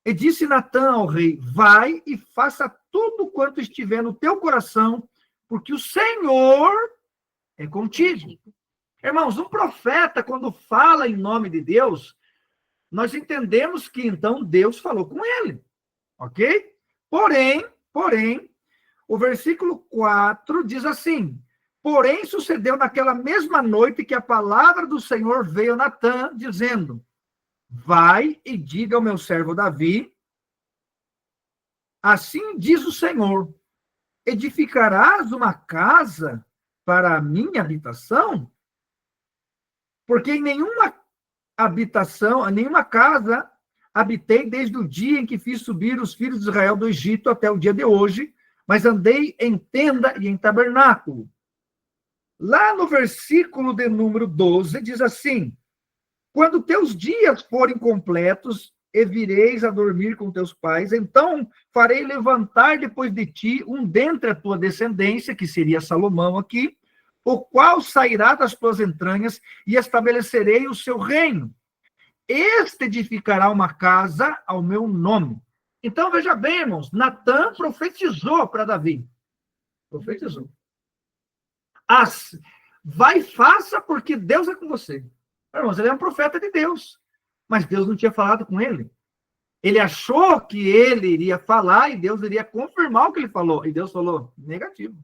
E disse Natã ao rei: Vai e faça tudo quanto estiver no teu coração, porque o Senhor é contigo. Irmãos, um profeta, quando fala em nome de Deus, nós entendemos que, então, Deus falou com ele, ok? Porém, o versículo 4 diz assim: Porém, sucedeu naquela mesma noite que a palavra do Senhor veio a Natã, dizendo: vai e diga ao meu servo Davi, assim diz o Senhor, edificarás uma casa para a minha habitação? Porque em nenhuma habitação, em nenhuma casa habitei desde o dia em que fiz subir os filhos de Israel do Egito até o dia de hoje, mas andei em tenda e em tabernáculo. Lá no versículo de número 12, diz assim, quando teus dias forem completos e vireis a dormir com teus pais, então farei levantar depois de ti um dentre a tua descendência, que seria Salomão aqui, o qual sairá das tuas entranhas e estabelecerei o seu reino. Este edificará uma casa ao meu nome. Então, veja bem, irmãos, Natã profetizou para Davi. Profetizou. Vai, faça, porque Deus é com você. Irmãos, ele é um profeta de Deus, mas Deus não tinha falado com ele. Ele achou que ele iria falar e Deus iria confirmar o que ele falou. E Deus falou, negativo.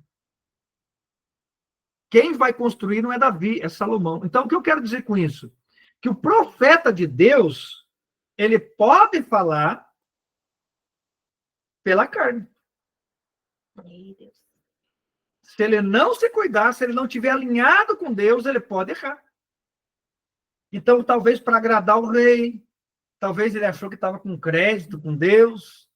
Quem vai construir não é Davi, é Salomão. Então, o que eu quero dizer com isso? Que o profeta de Deus, ele pode falar pela carne. Se ele não se cuidar, se ele não estiver alinhado com Deus, ele pode errar. Então, talvez para agradar o rei, talvez ele achou que estava com crédito com Deus,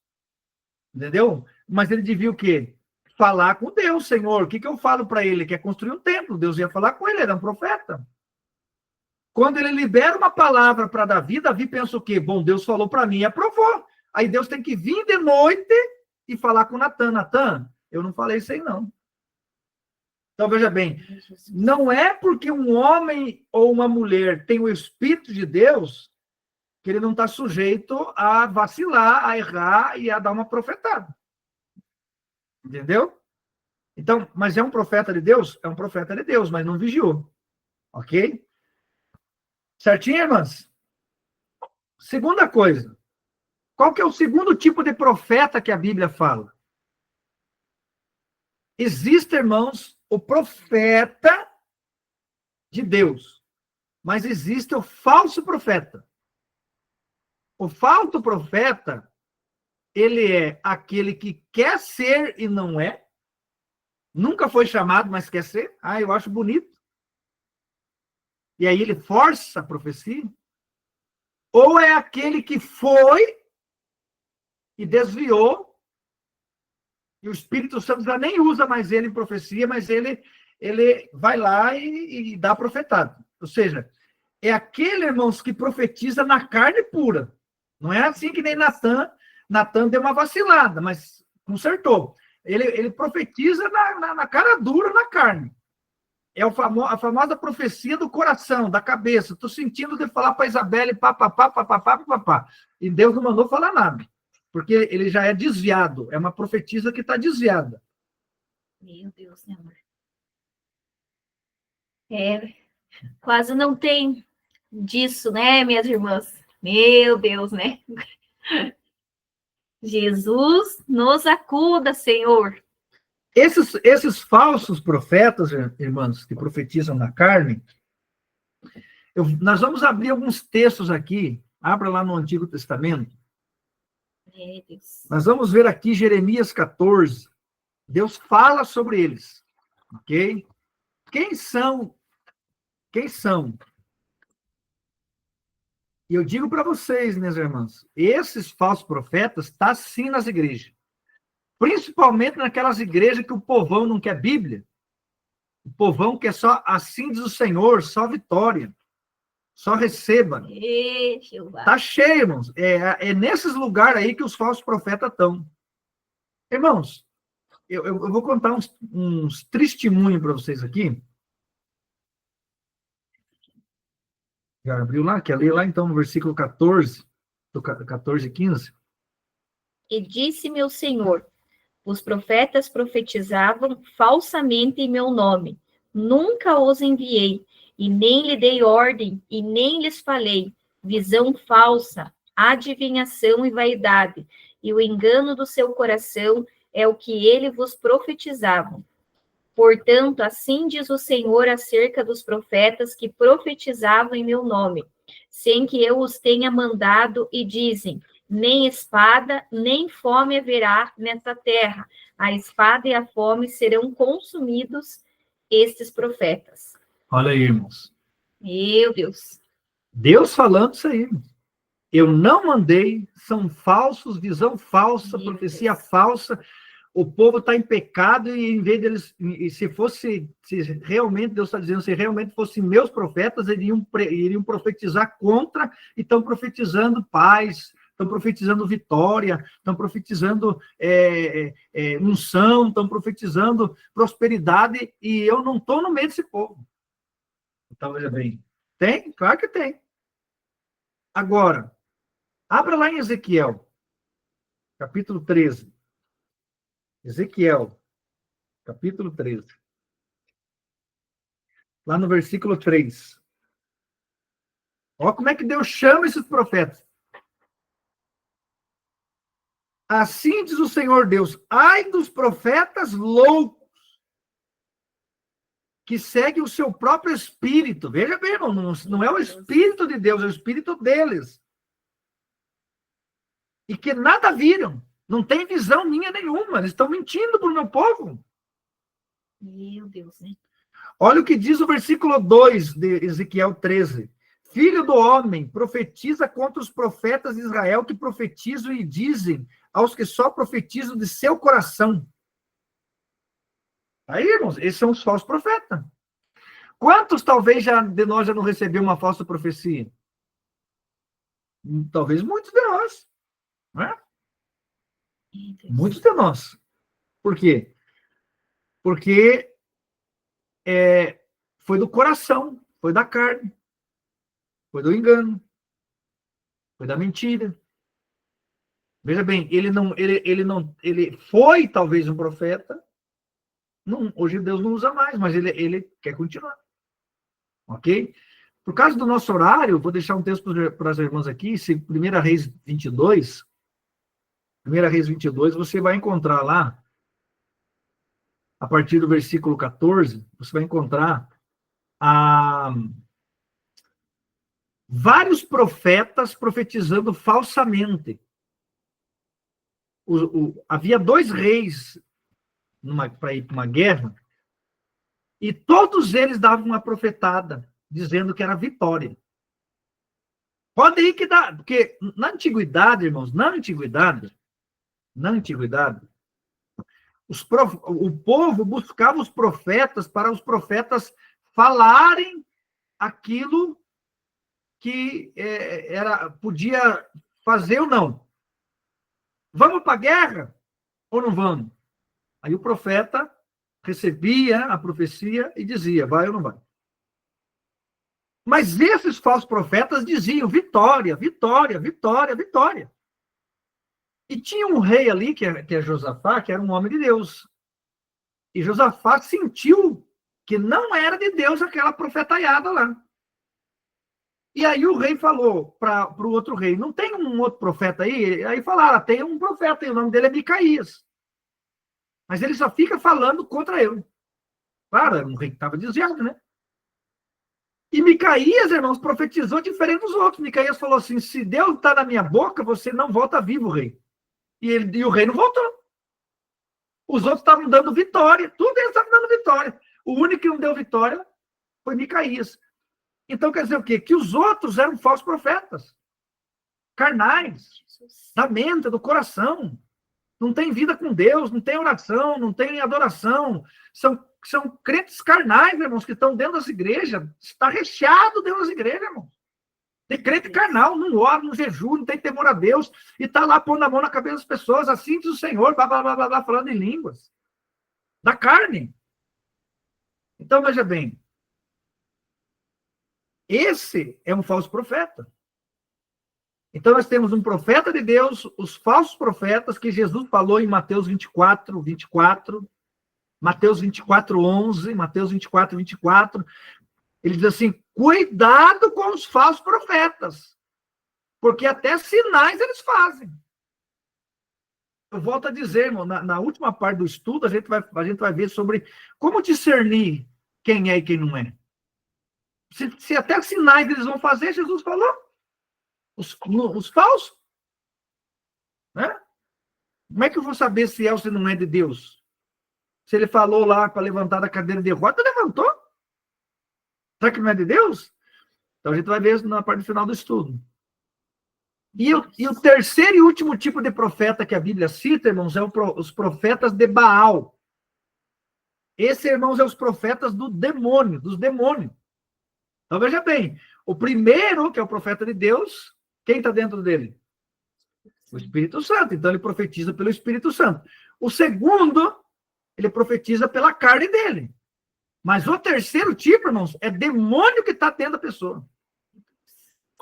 entendeu? Mas ele devia o quê? Falar com Deus, Senhor. O que eu falo para ele? Quer construir um templo. Deus ia falar com ele, era um profeta. Quando ele libera uma palavra para Davi, Davi pensa o quê? Bom, Deus falou para mim e aprovou. Aí Deus tem que vir de noite e falar com Natã. Natã, eu não falei isso aí, não. Então, veja bem, não é porque um homem ou uma mulher tem o Espírito de Deus que ele não está sujeito a vacilar, a errar e a dar uma profetada. Entendeu? Então, mas é um profeta de Deus? É um profeta de Deus, mas não vigiou. Ok? Certinho, irmãs? Segunda coisa. Qual que é o segundo tipo de profeta que a Bíblia fala? Existe, irmãos, o profeta de Deus, mas existe o falso profeta. O falso profeta, ele é aquele que quer ser e não é, nunca foi chamado, mas quer ser. Ah, eu acho bonito. E aí ele força a profecia. Ou é aquele que foi e desviou, e o Espírito Santo já nem usa mais ele em profecia, mas ele vai lá e dá profetado. Ou seja, é aquele, irmãos, que profetiza na carne pura. Não é assim que nem Natã. Natã deu uma vacilada, mas consertou. Ele profetiza na cara dura, na carne. É a famosa profecia do coração, da cabeça. Estou sentindo de falar para Isabelle, papapá. E Deus não mandou falar nada. Porque ele já é desviado. É uma profetisa que está desviada. Meu Deus, né, amor? Quase não tem disso, né, minhas irmãs? Meu Deus, né? Jesus nos acuda, Senhor. Esses falsos profetas, irmãos, que profetizam na carne, nós vamos abrir alguns textos aqui. Abra lá no Antigo Testamento. Deus. Nós vamos ver aqui Jeremias 14. Deus fala sobre eles. Ok? Quem são? E eu digo para vocês, minhas irmãs, esses falsos profetas estão sim nas igrejas. Principalmente naquelas igrejas que o povão não quer Bíblia. O povão quer só, assim diz o Senhor, só vitória. Só receba. Está cheio, irmãos. É nesses lugares aí que os falsos profetas estão. Irmãos, eu vou contar uns testemunhos para vocês aqui. Já abriu lá? Quer ler lá, então, no versículo 14, do 14 e 15? E disse-me o Senhor, os profetas profetizavam falsamente em meu nome. Nunca os enviei, e nem lhe dei ordem, e nem lhes falei. Visão falsa, adivinhação e vaidade, e o engano do seu coração é o que ele vos profetizavam. Portanto, assim diz o Senhor acerca dos profetas que profetizavam em meu nome. sem que eu os tenha mandado, e dizem: nem espada, nem fome haverá nesta terra. A espada e a fome serão consumidos estes profetas. Olha aí, irmãos. Meu Deus. Deus falando isso aí. Eu não mandei, são falsos, visão falsa, Meu profecia Deus. falsa. O povo está em pecado e em vez deles, e se realmente Deus está dizendo, se realmente fossem meus profetas, iriam profetizar contra, e estão profetizando paz, estão profetizando vitória, estão profetizando unção, estão profetizando prosperidade, e eu não estou no meio desse povo. Então, veja bem, tem? Claro que tem. Agora, abra lá em Ezequiel, capítulo 13. Ezequiel, capítulo 13. Lá no versículo 3. Olha como é que Deus chama esses profetas. Assim diz o Senhor Deus: ai dos profetas loucos, que seguem o seu próprio espírito. Veja bem, irmão, não é o espírito de Deus, é o espírito deles. E que nada viram. Não tem visão minha nenhuma. Eles estão mentindo para o meu povo. Meu Deus, né? Olha o que diz o versículo 2 de Ezequiel 13. Filho do homem, profetiza contra os profetas de Israel que profetizam e dizem aos que só profetizam de seu coração. Aí, irmãos, esses são os falsos profetas. Quantos talvez de nós já não recebeu uma falsa profecia? Talvez muitos de nós. Né? Muitos de nós. Por quê? Porque foi do coração, foi da carne, foi do engano, foi da mentira. Veja bem, ele foi talvez um profeta. Não, hoje Deus não usa mais, mas ele quer continuar. Ok? Por causa do nosso horário, vou deixar um texto para as irmãs aqui, se 1 Reis 22, 1 Reis 22, você vai encontrar lá, a partir do versículo 14, você vai encontrar vários profetas profetizando falsamente. Havia 2 reis para ir para uma guerra, e todos eles davam uma profetada, dizendo que era vitória. Pode ir que dá, porque na antiguidade, irmãos, na antiguidade, o povo buscava os profetas para os profetas falarem aquilo que podia fazer ou não. Vamos para a guerra ou não vamos? Aí o profeta recebia a profecia e dizia, vai ou não vai. Mas esses falsos profetas diziam vitória, vitória, vitória, vitória. E tinha um rei ali, que é Josafá, que era um homem de Deus. E Josafá sentiu que não era de Deus aquela profetaiada lá. E aí o rei falou para o outro rei, não tem um outro profeta aí? Aí falaram, tem um profeta, e o nome dele é Micaías. Mas ele só fica falando contra eu. Claro, era um rei que estava desviado, né? E Micaías, irmãos, profetizou diferente dos outros. Micaías falou assim, se Deus está na minha boca, você não volta vivo, rei. E o rei não voltou. Os outros estavam dando vitória. Tudo eles estavam dando vitória. O único que não deu vitória foi Micaías. Então, quer dizer o quê? Que os outros eram falsos profetas. Carnais. Da mente, do coração. Não tem vida com Deus, não tem oração, não tem adoração. São crentes carnais, irmãos, que estão dentro das igrejas. Está recheado dentro das igrejas, irmãos. Tem crente carnal, não ora, não jejum, não tem temor a Deus, e está lá pondo a mão na cabeça das pessoas, assim diz o Senhor, blá, blá, blá, blá, blá, falando em línguas. Da carne. Então, veja bem. Esse é um falso profeta. Então, nós temos um profeta de Deus, os falsos profetas, que Jesus falou em Mateus 24, 24, Mateus 24, 11, Mateus 24, 24. Ele diz assim, cuidado com os falsos profetas, porque até sinais eles fazem. Eu volto a dizer, irmão, na última parte do estudo, a gente vai ver sobre como discernir quem é e quem não é. Se até sinais eles vão fazer, Jesus falou. Os falsos. Né? Como é que eu vou saber se é ou se não é de Deus? Se ele falou lá para levantar da cadeira de roda, levantou. Será que não é de Deus? Então a gente vai ver na parte final do estudo. E o terceiro e último tipo de profeta que a Bíblia cita, irmãos, é os profetas de Baal. Esse, irmãos, é os profetas dos demônios. Então, veja bem, o primeiro, que é o profeta de Deus, quem está dentro dele? O Espírito Santo. Então, ele profetiza pelo Espírito Santo. O segundo, ele profetiza pela carne dele. Mas o terceiro tipo, irmãos, é demônio que está dentro da pessoa.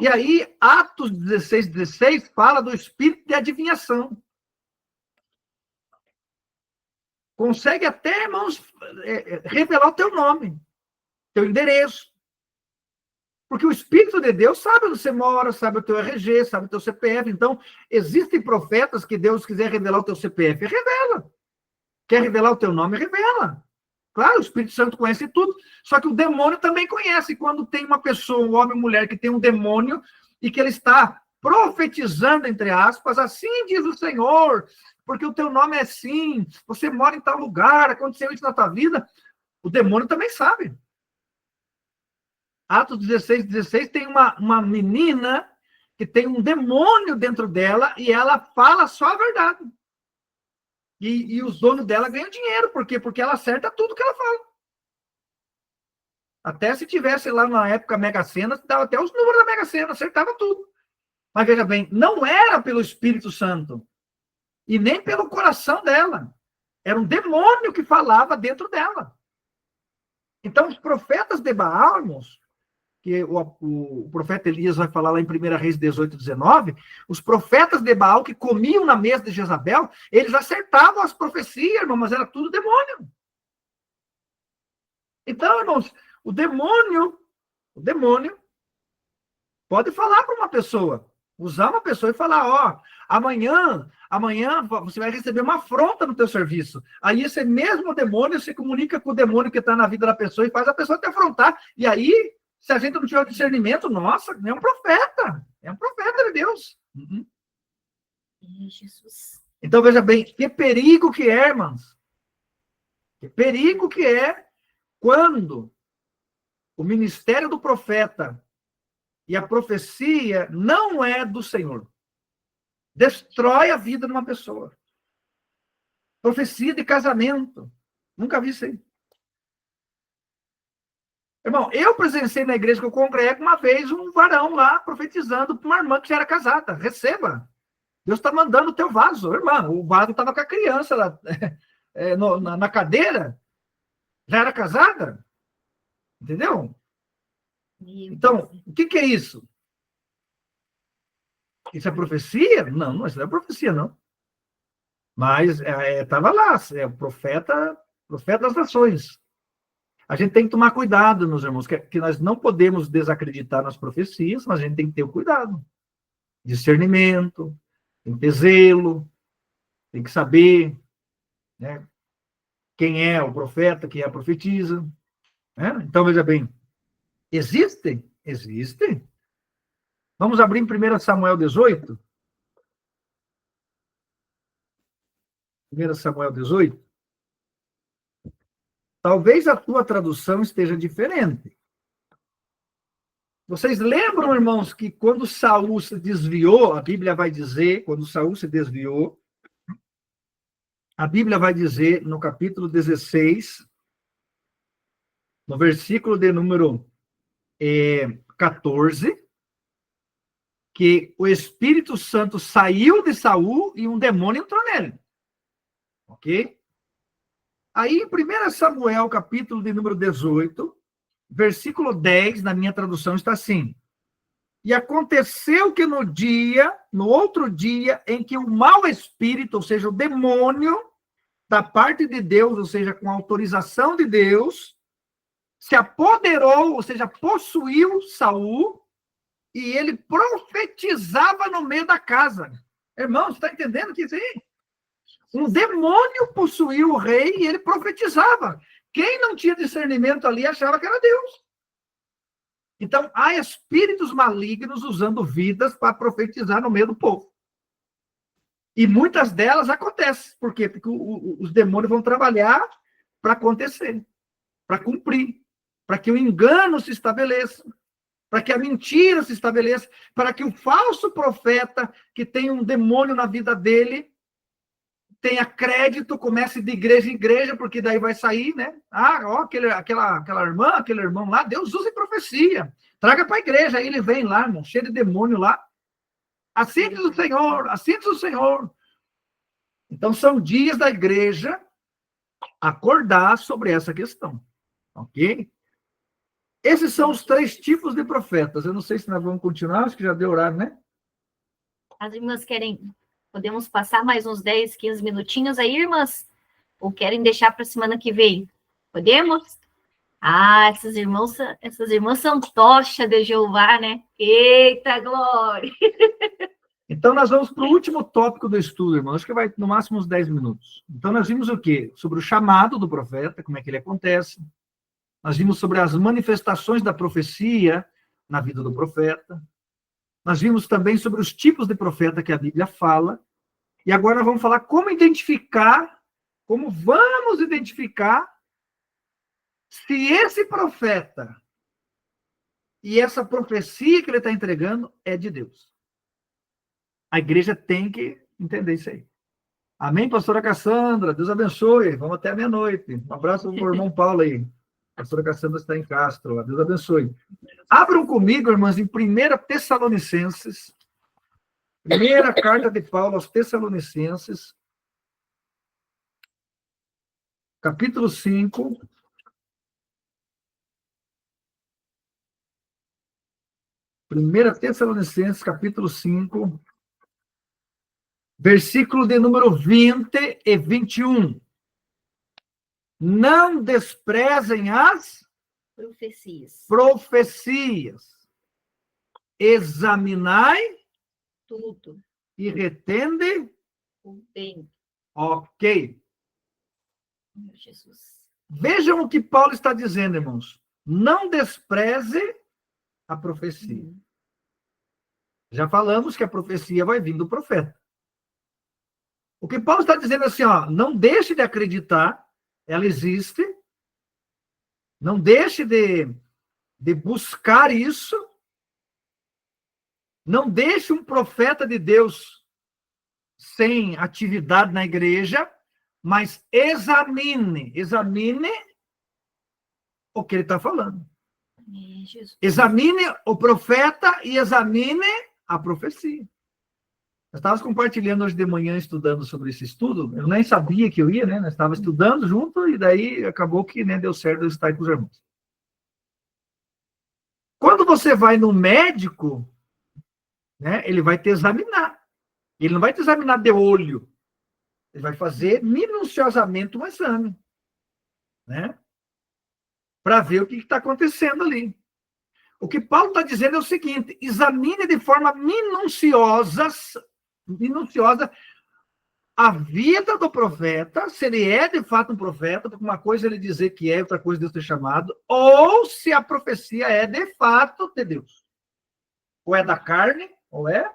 E aí, Atos 16 fala do espírito de adivinhação. Consegue até, irmãos, revelar o teu nome, teu endereço. Porque o Espírito de Deus sabe onde você mora, sabe o teu RG, sabe o teu CPF. Então, existem profetas que Deus quiser revelar o teu CPF, revela. Quer revelar o teu nome, revela. Claro, o Espírito Santo conhece tudo, só que o demônio também conhece. Quando tem uma pessoa, um homem ou mulher, que tem um demônio e que ele está profetizando, entre aspas, assim diz o Senhor, porque o teu nome é assim, você mora em tal lugar, aconteceu isso na tua vida, o demônio também sabe. Atos 16 tem uma menina que tem um demônio dentro dela e ela fala só a verdade. E os donos dela ganham dinheiro. Por quê? Porque ela acerta tudo que ela fala. Até se tivesse lá na época Mega Sena, dava até os números da Mega Sena, acertava tudo. Mas veja bem, não era pelo Espírito Santo. E nem pelo coração dela. Era um demônio que falava dentro dela. Então, os profetas de Baal, irmãos, que o profeta Elias vai falar lá em 1 Reis 18, 19, os profetas de Baal que comiam na mesa de Jezabel, eles acertavam as profecias, irmão, mas era tudo demônio. Então, irmãos, o demônio pode falar para uma pessoa, usar uma pessoa e falar, ó, amanhã você vai receber uma afronta no teu serviço. Aí esse mesmo demônio se comunica com o demônio que está na vida da pessoa e faz a pessoa te afrontar. E aí, se a gente não tiver discernimento, nossa, é um profeta de Deus. Jesus. Então, veja bem, que perigo que é, irmãos. Que perigo que é quando o ministério do profeta e a profecia não é do Senhor. Destrói a vida de uma pessoa. Profecia de casamento. Nunca vi isso aí. Irmão, eu presenciei na igreja que eu congrego uma vez um varão lá profetizando para uma irmã que já era casada. Receba. Deus está mandando o teu vaso. Irmão, o vaso estava com a criança lá, na cadeira. Já era casada. Entendeu? Então, o que é isso? Isso é profecia? Não, isso não é profecia, não. Mas estava lá, é o profeta das nações. A gente tem que tomar cuidado, meus irmãos, que nós não podemos desacreditar nas profecias, mas a gente tem que ter o cuidado. Discernimento, tem que ter zelo, tem que saber, né, quem é o profeta, quem é a profetisa. Né? Então, veja bem, existe. Vamos abrir em 1 Samuel 18? 1 Samuel 18? Talvez a tua tradução esteja diferente. Vocês lembram, irmãos, que quando Saul se desviou, a Bíblia vai dizer, quando Saul se desviou, a Bíblia vai dizer no capítulo 16, no versículo de número 14, que o Espírito Santo saiu de Saul e um demônio entrou nele. Ok? Aí, em 1 Samuel, capítulo de número 18, versículo 10, na minha tradução, está assim. E aconteceu que no outro dia, em que o mau espírito, ou seja, o demônio, da parte de Deus, ou seja, com autorização de Deus, se apoderou, ou seja, possuiu Saul, e ele profetizava no meio da casa. Irmão, você está entendendo o que é isso aí? Um demônio possuiu o rei e ele profetizava. Quem não tinha discernimento ali achava que era Deus. Então, há espíritos malignos usando vidas para profetizar no meio do povo. E muitas delas acontecem. Por quê? Porque os demônios vão trabalhar para acontecer, para cumprir, para que o engano se estabeleça, para que a mentira se estabeleça, para que o falso profeta, que tem um demônio na vida dele, tenha crédito, comece de igreja em igreja, porque daí vai sair, né? Ah, ó, aquela irmã, aquele irmão lá, Deus usa em profecia. Traga para a igreja. Aí ele vem lá, irmão, cheio de demônio lá. Assim diz o Senhor, assim diz o Senhor. Então, são dias da igreja acordar sobre essa questão. Ok? Esses são os 3 tipos de profetas. Eu não sei se nós vamos continuar, acho que já deu horário, né? As irmãs podemos passar mais uns 10, 15 minutinhos aí, irmãs? Ou querem deixar para a semana que vem? Podemos? Ah, essas irmãs são tocha de Jeová, né? Eita, glória! Então, nós vamos para o último tópico do estudo, irmão. Acho que vai no máximo uns 10 minutos. Então, nós vimos o quê? Sobre o chamado do profeta, como é que ele acontece. Nós vimos sobre as manifestações da profecia na vida do profeta. Nós vimos também sobre os tipos de profeta que a Bíblia fala. E agora nós vamos falar como vamos identificar se esse profeta e essa profecia que ele está entregando é de Deus. A igreja tem que entender isso aí. Amém, pastora Cassandra? Deus abençoe. Vamos até meia-noite. Um abraço para o irmão Paulo aí. A pastora Cassandra está em Castro. Deus abençoe. Abram comigo, irmãs, em 1 Tessalonicenses. Primeira carta de Paulo aos Tessalonicenses. Capítulo 5. Primeira Tessalonicenses, capítulo 5. Versículo de número 20 e 21. Não desprezem as profecias. Examinai tudo e retende o bem. Ok. Meu Jesus. Vejam o que Paulo está dizendo, irmãos. Não despreze a profecia. Já falamos que a profecia vai vir do profeta. O que Paulo está dizendo é assim, ó, não deixe de acreditar, ela existe, não deixe de buscar isso, não deixe um profeta de Deus sem atividade na igreja, mas examine o que ele está falando. Examine o profeta e examine a profecia. Nós estávamos compartilhando hoje de manhã, estudando sobre esse estudo. Eu nem sabia que eu ia, né? Nós estávamos estudando junto e daí acabou que, né, deu certo eu estar com os irmãos. Quando você vai no médico, né, ele vai te examinar. Ele não vai te examinar de olho. Ele vai fazer minuciosamente um exame, né? Para ver o que está acontecendo ali. O que Paulo está dizendo é o seguinte: examine de forma minuciosa a vida do profeta, se ele é de fato um profeta, porque uma coisa é ele dizer que é, outra coisa Deus ter chamado, ou se a profecia é de fato de Deus. Ou é da carne, ou é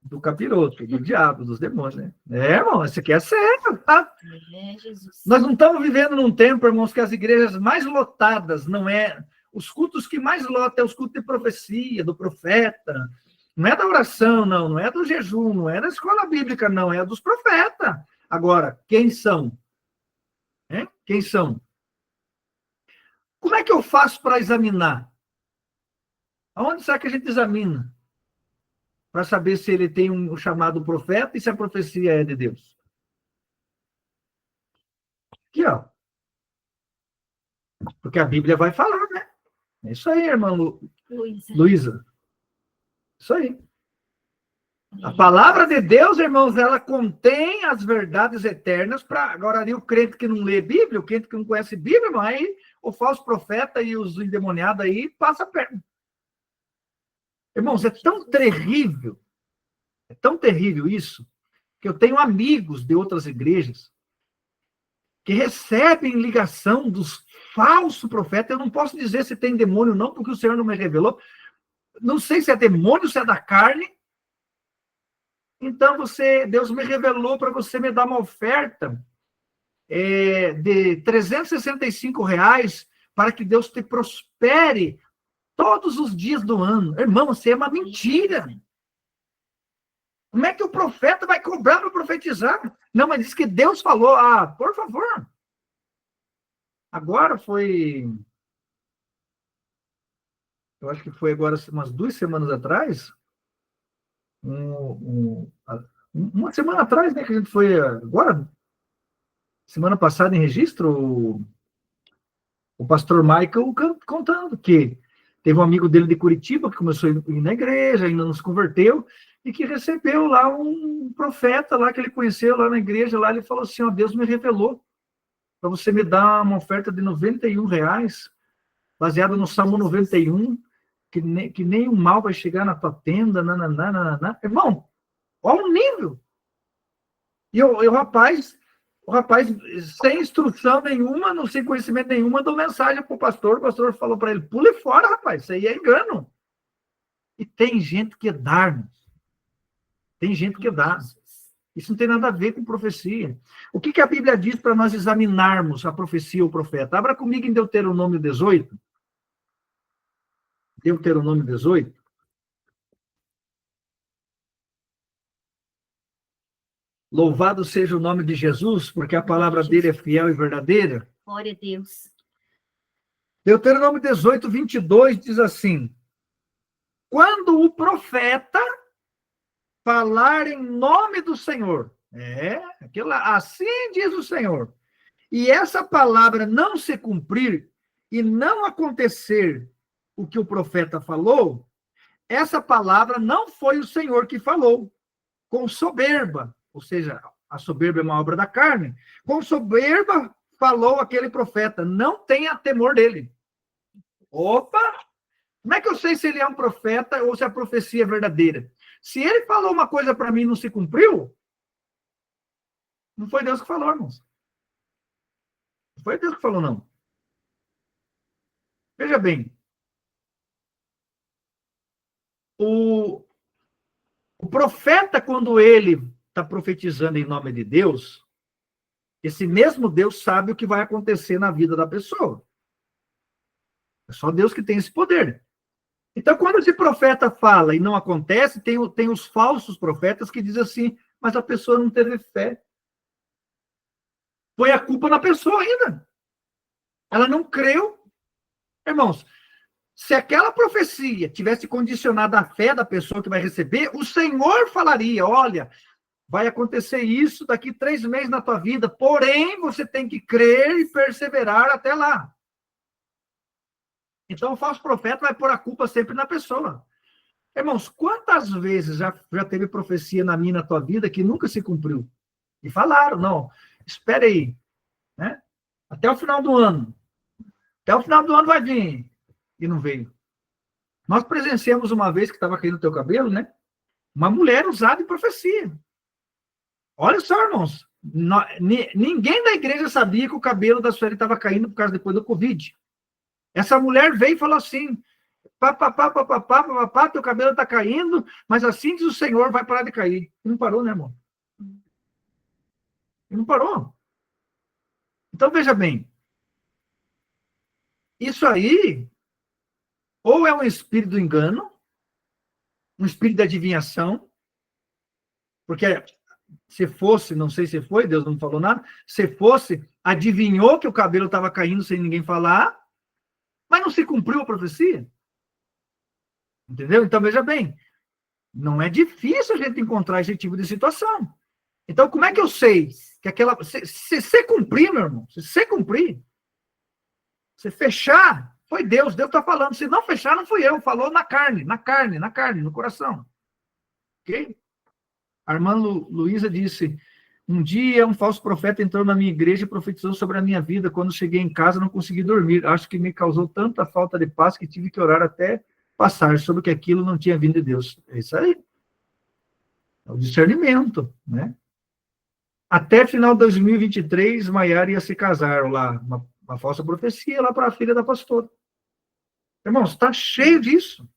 do capiroto, do diabo, dos demônios, né? Irmão, isso aqui é sério, tá? Jesus. Nós não estamos vivendo num tempo, irmãos, que as igrejas mais lotadas não é... Os cultos que mais lotam é os cultos de profecia, do profeta. Não é da oração, não é do jejum, não é da escola bíblica, não, é dos profetas. Agora, quem são? Quem são? Como é que eu faço para examinar? Aonde será que a gente examina? Para saber se ele tem um chamado profeta e se a profecia é de Deus. Aqui, ó. Porque a Bíblia vai falar, né? É isso aí, irmã Luísa. Isso aí. A palavra de Deus, irmãos, ela contém as verdades eternas para... Agora, ali o crente que não lê Bíblia, o crente que não conhece Bíblia, irmão, aí o falso profeta e os endemoniados aí passam a perna. Irmãos, é tão terrível isso, que eu tenho amigos de outras igrejas que recebem ligação dos falsos profetas. Eu não posso dizer se tem demônio não, porque o Senhor não me revelou. Não sei se é demônio, se é da carne. Então, Deus me revelou para você me dar uma oferta de R$ 365 para que Deus te prospere todos os dias do ano. Irmão, você é uma mentira. Como é que o profeta vai cobrar para profetizar? Não, mas diz que Deus falou. Ah, por favor. Agora eu acho que foi agora umas 2 semanas atrás, uma semana atrás, né, que a gente foi agora, semana passada em registro, o pastor Michael contando que teve um amigo dele de Curitiba que começou a ir na igreja, ainda não se converteu, e que recebeu lá um profeta lá que ele conheceu lá na igreja, lá ele falou assim, ó, Deus me revelou para você me dar uma oferta de R$ 91, baseado no Salmo 91, que nem o mal vai chegar na tua tenda, nananana. Irmão, olha o nível. E o rapaz, sem instrução nenhuma, não sem conhecimento nenhum, mandou mensagem para o pastor falou para ele, pule fora, rapaz, isso aí é engano. E tem gente que dá, irmãos. Tem gente que dá. Isso não tem nada a ver com profecia. O que a Bíblia diz para nós examinarmos a profecia ou o profeta? Abra comigo em Deuteronômio 18. Deuteronômio 18. Louvado seja o nome de Jesus, porque a palavra dele é fiel e verdadeira. Glória a Deus. Deuteronômio 18, 22 diz assim: quando o profeta falar em nome do Senhor, assim diz o Senhor, e essa palavra não se cumprir e não acontecer o que o profeta falou, essa palavra não foi o Senhor que falou, com soberba, ou seja, a soberba é uma obra da carne, com soberba falou aquele profeta, não tenha temor dele. Opa! Como é que eu sei se ele é um profeta ou se a profecia é verdadeira? Se ele falou uma coisa para mim e não se cumpriu, não foi Deus que falou, irmãos. Não foi Deus que falou, não. Veja bem, o profeta, quando ele está profetizando em nome de Deus, esse mesmo Deus sabe o que vai acontecer na vida da pessoa. É só Deus que tem esse poder. Então, quando esse profeta fala e não acontece, tem os falsos profetas que dizem assim, mas a pessoa não teve fé. Põe a culpa na pessoa ainda. Ela não creu. Irmãos, se aquela profecia tivesse condicionado a fé da pessoa que vai receber, o Senhor falaria, olha, vai acontecer isso daqui 3 meses na tua vida, porém, você tem que crer e perseverar até lá. Então, o falso profeta vai pôr a culpa sempre na pessoa. Irmãos, quantas vezes já teve profecia na minha e na tua vida que nunca se cumpriu? E falaram, não, espere aí, né? Até o final do ano. Até o final do ano vai vir. E não veio. Nós presenciamos uma vez que estava caindo o teu cabelo, né? Uma mulher usada em profecia. Olha só, irmãos. Ninguém da igreja sabia que o cabelo da Sueli estava caindo por causa depois do Covid. Essa mulher veio e falou assim, teu cabelo está caindo, mas assim diz o Senhor, vai parar de cair. E não parou, né, irmão? E não parou. Então, veja bem. Isso aí, ou é um espírito do engano, um espírito de adivinhação, porque se fosse, não sei se foi, Deus não falou nada, se fosse, adivinhou que o cabelo estava caindo sem ninguém falar, mas não se cumpriu a profecia. Entendeu? Então, veja bem, não é difícil a gente encontrar esse tipo de situação. Então, como é que eu sei que aquela... Se cumprir, meu irmão, se cumprir, se fechar, foi Deus está falando. Se não fechar, não fui eu, falou na carne, no coração. Ok? A irmã Luísa disse, um dia um falso profeta entrou na minha igreja e profetizou sobre a minha vida. Quando cheguei em casa, não consegui dormir. Acho que me causou tanta falta de paz que tive que orar até passar sobre que aquilo não tinha vindo de Deus. É isso aí. É o discernimento, né? Até final de 2023, Maiara ia se casar lá, uma falsa profecia lá para a filha da pastora. Irmãos, está cheio disso.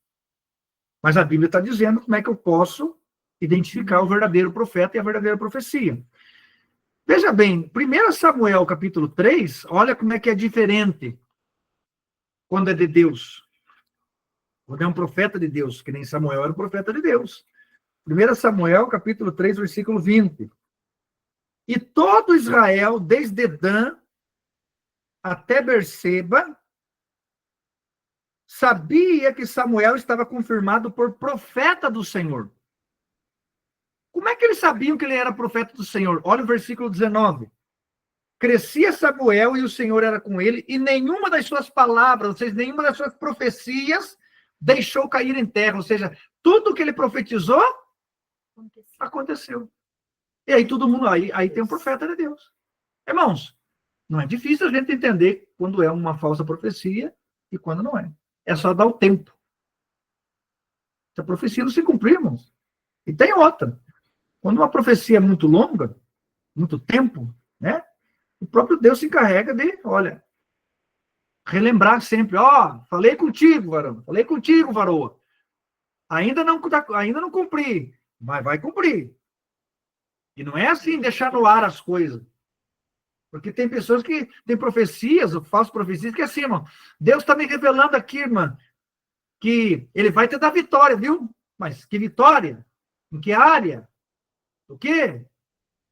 Mas a Bíblia está dizendo como é que eu posso identificar o verdadeiro profeta e a verdadeira profecia. Veja bem, 1 Samuel, capítulo 3, olha como é que é diferente quando é de Deus. Quando é um profeta de Deus, que nem Samuel era um profeta de Deus. 1 Samuel, capítulo 3, versículo 20. E todo Israel, desde Dan até Berseba, sabia que Samuel estava confirmado por profeta do Senhor. Como é que eles sabiam que ele era profeta do Senhor? Olha o versículo 19. Crescia Samuel e o Senhor era com ele, e nenhuma das suas palavras, ou seja, nenhuma das suas profecias deixou cair em terra. Ou seja, tudo que ele profetizou aconteceu. E aí todo mundo, aí tem um profeta de Deus. Irmãos, não é difícil a gente entender quando é uma falsa profecia e quando não é. É só dar o tempo. Se a profecia não se cumprir, irmãos. E tem outra. Quando uma profecia é muito longa, muito tempo, né? O próprio Deus se encarrega de, olha, relembrar sempre, falei contigo, varão, falei contigo, varoa. Ainda não cumpri, mas vai cumprir. E não é assim deixar no ar as coisas. Porque tem pessoas que têm profecias, ou falsas profecias, que é assim, irmão, Deus está me revelando aqui, irmã, que ele vai te dar vitória, viu? Mas que vitória? Em que área? O quê?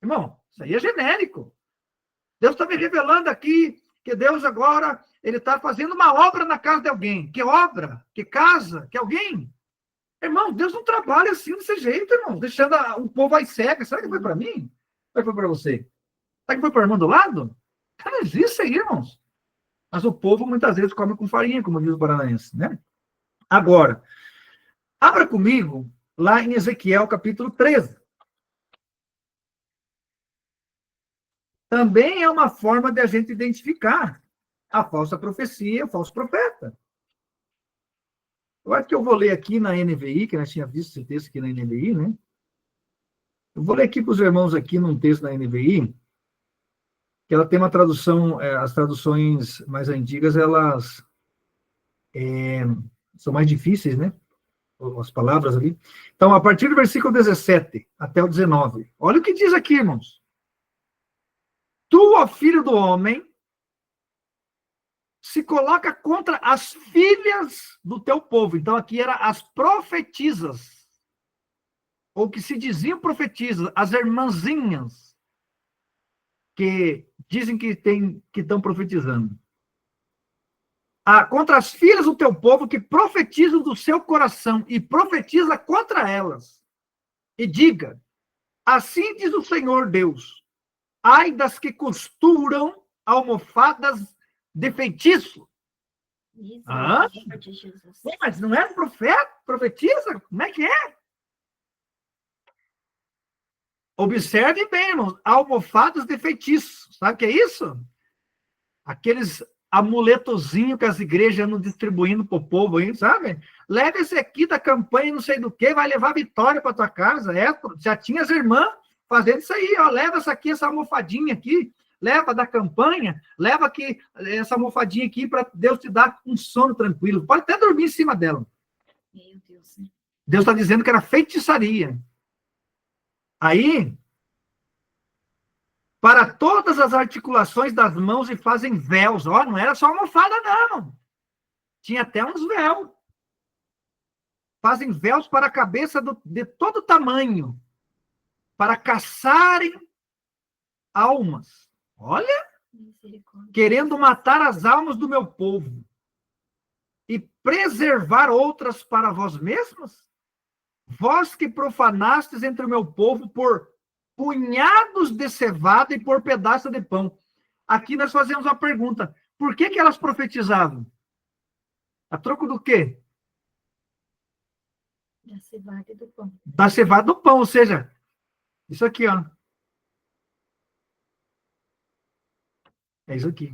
Irmão, isso aí é genérico. Deus está me revelando aqui que Deus agora, ele está fazendo uma obra na casa de alguém. Que obra? Que casa? Que alguém? Irmão, Deus não trabalha assim desse jeito, irmão, deixando o povo aí cego. Será que foi para mim? Ou foi para você? Será que foi para a irmã do lado? Não existe isso aí, irmãos. Mas o povo muitas vezes come com farinha, como diz o paranaense, né? Agora, abra comigo lá em Ezequiel, capítulo 13. Também é uma forma de a gente identificar a falsa profecia, o falso profeta. Eu acho que eu vou ler aqui na NVI, que nós tínhamos visto esse texto aqui na NVI, né? Eu vou ler aqui para os irmãos aqui num texto da NVI, que ela tem uma tradução, as traduções mais antigas, elas são mais difíceis, né? As palavras ali. Então, a partir do versículo 17 até o 19, olha o que diz aqui, irmãos. Tu, ó filho do homem, se coloca contra as filhas do teu povo. Então, aqui era as profetisas, ou que se diziam profetisas, as irmãzinhas, que dizem que estão profetizando. Contra as filhas do teu povo que profetizam do seu coração e profetiza contra elas. E diga, assim diz o Senhor Deus, ai das que costuram almofadas de feitiço. Mas não é profeta? Profetiza? Como é que é? Observe bem, irmãos, almofadas de feitiço. Sabe o que é isso? Aqueles amuletozinhos que as igrejas andam distribuindo para o povo aí, sabe? Leva esse aqui da campanha, não sei do que, vai levar vitória para tua casa. Já tinha as irmãs fazendo isso aí, leva essa almofadinha aqui, leva da campanha, leva aqui essa almofadinha aqui para Deus te dar um sono tranquilo. Pode até dormir em cima dela. Meu Deus. Deus está dizendo que era feitiçaria. Aí, para todas as articulações das mãos e fazem véus. Não era só almofada, não. Tinha até uns véus. Fazem véus para a cabeça de todo tamanho, para caçarem almas. Olha, querendo matar as almas do meu povo e preservar outras para vós mesmos? Vós que profanastes entre o meu povo por punhados de cevada e por pedaço de pão. Aqui nós fazemos uma pergunta. Por que elas profetizavam? A troco do quê? Da cevada e do pão. Da cevada do pão, ou seja, isso aqui, ó. É isso aqui.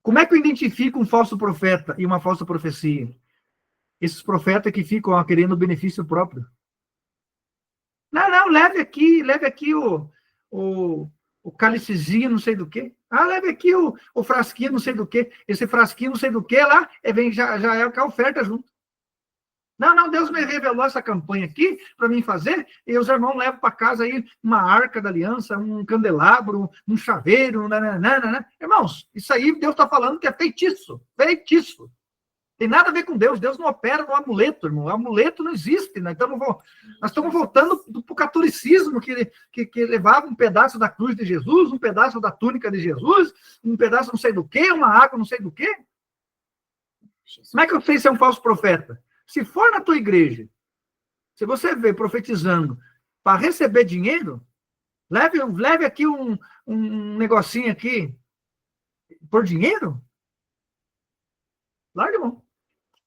Como é que eu identifico um falso profeta e uma falsa profecia? Esses profetas que ficam querendo benefício próprio. Não, leve aqui o cálicezinho, não sei do quê. Ah, leve aqui o frasquinho, não sei do quê. Esse frasquinho, não sei do quê, lá, já é a oferta junto. Não, Deus me revelou essa campanha aqui para mim fazer, e os irmãos levam para casa aí uma arca da aliança, um candelabro, um chaveiro, nananana. Irmãos, isso aí Deus está falando que é feitiço, feitiço. Tem nada a ver com Deus, Deus não opera no amuleto, irmão, o amuleto não existe, né? Então, nós estamos voltando para o catolicismo, que levava um pedaço da cruz de Jesus, um pedaço da túnica de Jesus, um pedaço não sei do quê, uma água não sei do quê. Como é que eu sei se é um falso profeta? Se for na tua igreja, se você vê profetizando para receber dinheiro, leve aqui um negocinho aqui por dinheiro, larga a mão.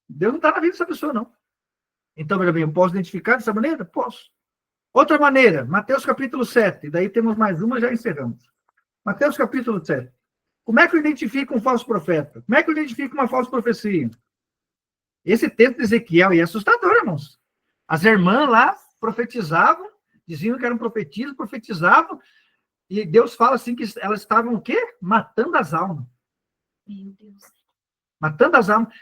Deus não está na vida dessa pessoa, não. Então, veja bem, eu posso identificar dessa maneira? Posso. Outra maneira, Mateus capítulo 7, daí temos mais uma, já encerramos. Mateus capítulo 7. Como é que eu identifico um falso profeta? Como é que eu identifico uma falsa profecia? Esse texto de Ezequiel é assustador, irmãos. As irmãs lá profetizavam, diziam que eram profetizavam, e Deus fala assim que elas estavam o quê? Matando as almas. Meu Deus. Matando as almas.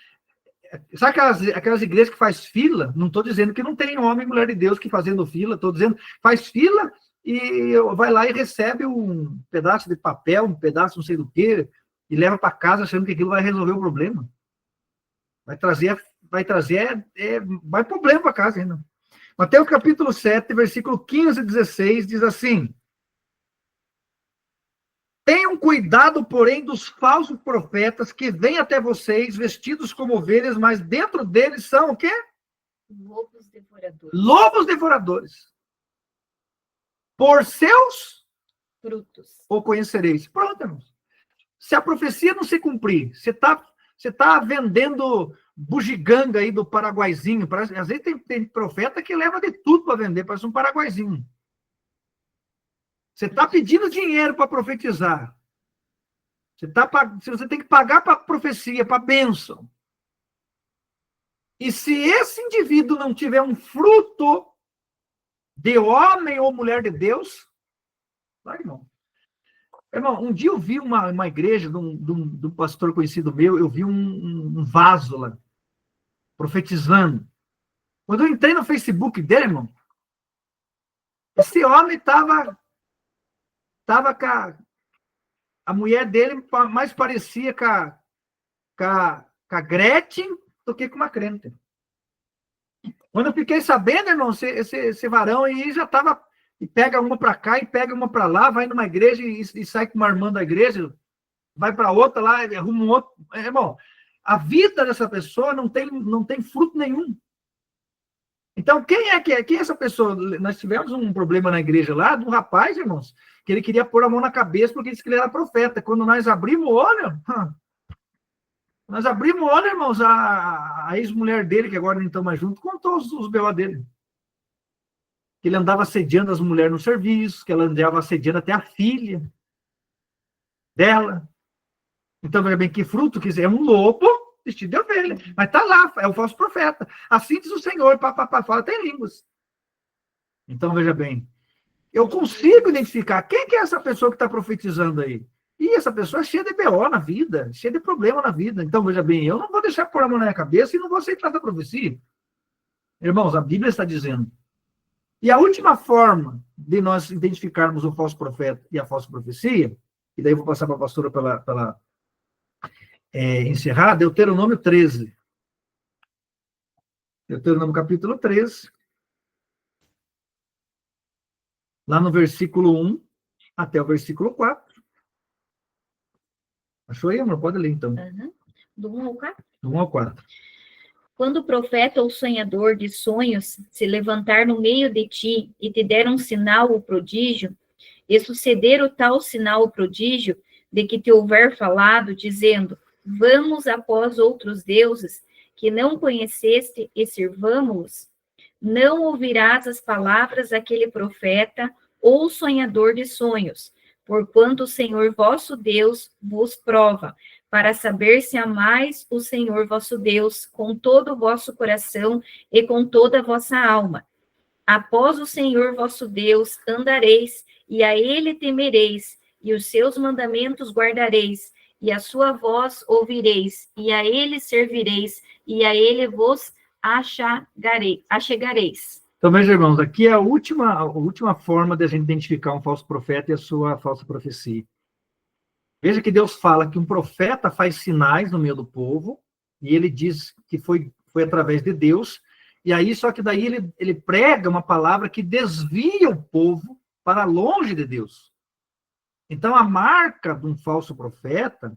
Sabe aquelas igrejas que faz fila? Não estou dizendo que não tem homem e mulher de Deus que fazendo fila, estou dizendo faz fila e vai lá e recebe um pedaço de papel, um pedaço não sei do quê, e leva para casa achando que aquilo vai resolver o problema. Vai trazer problema para casa ainda. Mateus capítulo 7, versículo 15 e 16, diz assim: tenham cuidado, porém, dos falsos profetas que vêm até vocês vestidos como ovelhas, mas dentro deles são o quê? Lobos devoradores. Lobos devoradores. Por seus frutos o conhecereis. Pronto, irmãos. Se a profecia não se cumprir, você tá vendendo bugiganga aí do paraguaizinho. Às vezes tem profeta que leva de tudo para vender, parece um paraguaizinho. Você está pedindo dinheiro para profetizar. Você tem que pagar para a profecia, para a bênção. E se esse indivíduo não tiver um fruto de homem ou mulher de Deus, vai, irmão. Irmão, um dia eu vi uma igreja de um pastor conhecido meu, eu vi um vaso lá, profetizando. Quando eu entrei no Facebook dele, irmão, esse homem estava com a mulher dele, mais parecia com a Gretchen do que com uma crente. Quando eu fiquei sabendo, irmão, esse varão aí já estava, e pega uma para cá e pega uma para lá, vai numa igreja e sai com uma irmã da igreja, vai para outra lá, arruma um outro. Irmão, a vida dessa pessoa não tem fruto nenhum. Então, quem é essa pessoa? Nós tivemos um problema na igreja lá, de um rapaz, irmãos, que ele queria pôr a mão na cabeça porque disse que ele era profeta. Quando nós abrimos o olho, irmãos, a ex-mulher dele, que agora nem estão mais juntos, contou os B.O. dele. Que ele andava assediando as mulheres no serviço, que ela andava assediando até a filha dela. Então, veja bem, que fruto que é um lobo vestido de ovelha. Mas está lá, é o falso profeta. Assim diz o Senhor, fala, tem línguas. Então, veja bem, eu consigo identificar quem que é essa pessoa que está profetizando aí. E essa pessoa é cheia de B.O. na vida, cheia de problema na vida. Então, veja bem, eu não vou deixar pôr a mão na minha cabeça e não vou aceitar essa profecia. Irmãos, a Bíblia está dizendo. E a última forma de nós identificarmos o falso profeta e a falsa profecia, e daí eu vou passar para a pastora para encerrar, Deuteronômio 13. Deuteronômio capítulo 13. Lá no versículo 1 até o versículo 4. Achou aí, amor? Pode ler, então. Uhum. Do 1 ao 4? Do 1 ao 4. Quando o profeta ou sonhador de sonhos se levantar no meio de ti e te der um sinal ou prodígio, e suceder o tal sinal ou prodígio de que te houver falado, dizendo, vamos após outros deuses que não conheceste e sirvamo-os, não ouvirás as palavras daquele profeta ou sonhador de sonhos, porquanto o Senhor vosso Deus vos prova, para saber se amais o Senhor vosso Deus com todo o vosso coração e com toda a vossa alma. Após o Senhor vosso Deus andareis, e a ele temereis, e os seus mandamentos guardareis, e a sua voz ouvireis, e a ele servireis, e a ele vos achegareis. Então, veja, irmãos, aqui é a última forma de a gente identificar um falso profeta e a sua falsa profecia. Veja que Deus fala que um profeta faz sinais no meio do povo, e ele diz que foi através de Deus, e aí, só que daí ele prega uma palavra que desvia o povo para longe de Deus. Então, a marca de um falso profeta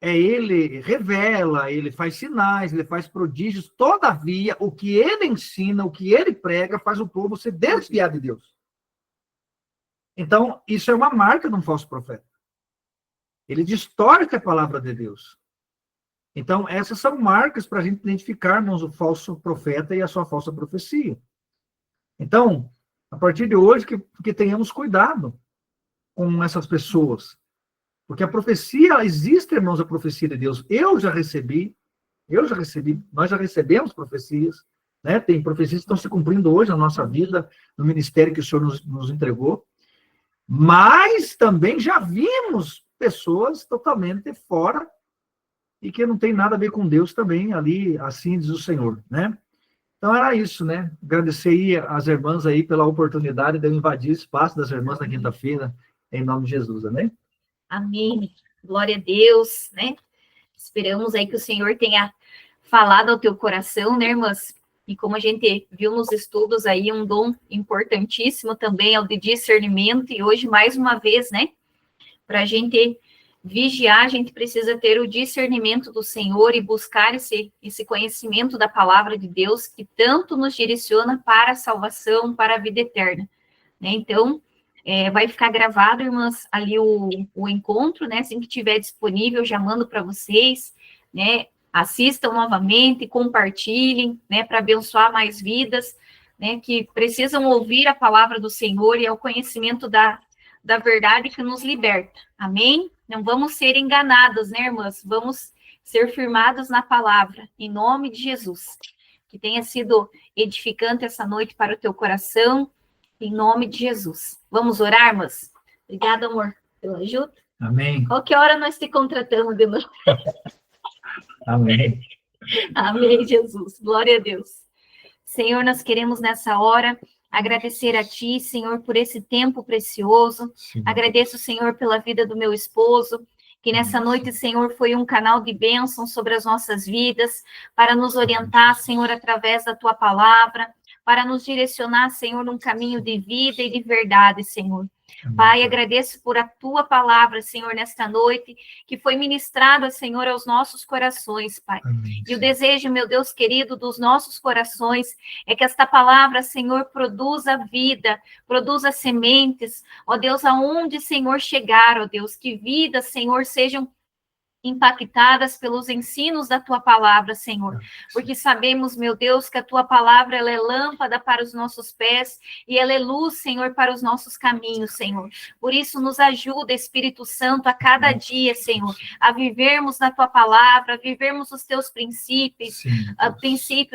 ele revela, ele faz sinais, ele faz prodígios, todavia, o que ele ensina, o que ele prega, faz o povo se desviar de Deus. Então, isso é uma marca de um falso profeta. Ele distorce a palavra de Deus. Então, essas são marcas para a gente identificarmos o falso profeta e a sua falsa profecia. Então, a partir de hoje, que tenhamos cuidado com essas pessoas. Porque a profecia, existe, irmãos, a profecia de Deus. Nós já recebemos profecias, né? Tem profecias que estão se cumprindo hoje na nossa vida, no ministério que o Senhor nos entregou. Mas também já vimos pessoas totalmente fora e que não tem nada a ver com Deus também, ali, assim diz o Senhor, né? Então era isso, né? Agradecer aí às irmãs aí pela oportunidade de eu invadir o espaço das irmãs na quinta-feira, em nome de Jesus, amém? Amém. Glória a Deus, né? Esperamos aí que o Senhor tenha falado ao teu coração, né, irmãs? E como a gente viu nos estudos aí, um dom importantíssimo também é o de discernimento, e hoje, mais uma vez, né, para a gente vigiar, a gente precisa ter o discernimento do Senhor e buscar esse conhecimento da palavra de Deus, que tanto nos direciona para a salvação, para a vida eterna, né? Então, vai ficar gravado, irmãs, ali o encontro, né? Assim que estiver disponível, já mando para vocês, né? Assistam novamente, compartilhem, né? Para abençoar mais vidas, né? Que precisam ouvir a palavra do Senhor e é o conhecimento da verdade que nos liberta. Amém? Não vamos ser enganados, né, irmãs? Vamos ser firmados na palavra, em nome de Jesus. Que tenha sido edificante essa noite para o teu coração, em nome de Jesus. Vamos orar, irmãs? Obrigada, amor, pela ajuda. Amém. Qualquer hora nós te contratamos de novo. Amém. Amém, Jesus. Glória a Deus. Senhor, nós queremos nessa hora agradecer a Ti, Senhor, por esse tempo precioso. Sim. Agradeço, Senhor, pela vida do meu esposo, que nessa noite, Senhor, foi um canal de bênção sobre as nossas vidas, para nos orientar, Senhor, através da Tua palavra, para nos direcionar, Senhor, num caminho de vida e de verdade, Senhor. Pai, agradeço por a Tua palavra, Senhor, nesta noite, que foi ministrada, Senhor, aos nossos corações, Pai. Amém. E o desejo, meu Deus querido, dos nossos corações é que esta palavra, Senhor, produza vida, produza sementes, ó Deus, aonde, Senhor, chegar, ó Deus, que vidas, Senhor, sejam impactadas pelos ensinos da Tua palavra, Senhor, porque sabemos, meu Deus, que a Tua palavra, ela é lâmpada para os nossos pés e ela é luz, Senhor, para os nossos caminhos, Senhor. Por isso, nos ajuda, Espírito Santo, a cada dia, Senhor, a vivermos na Tua palavra, a vivermos os Teus princípios,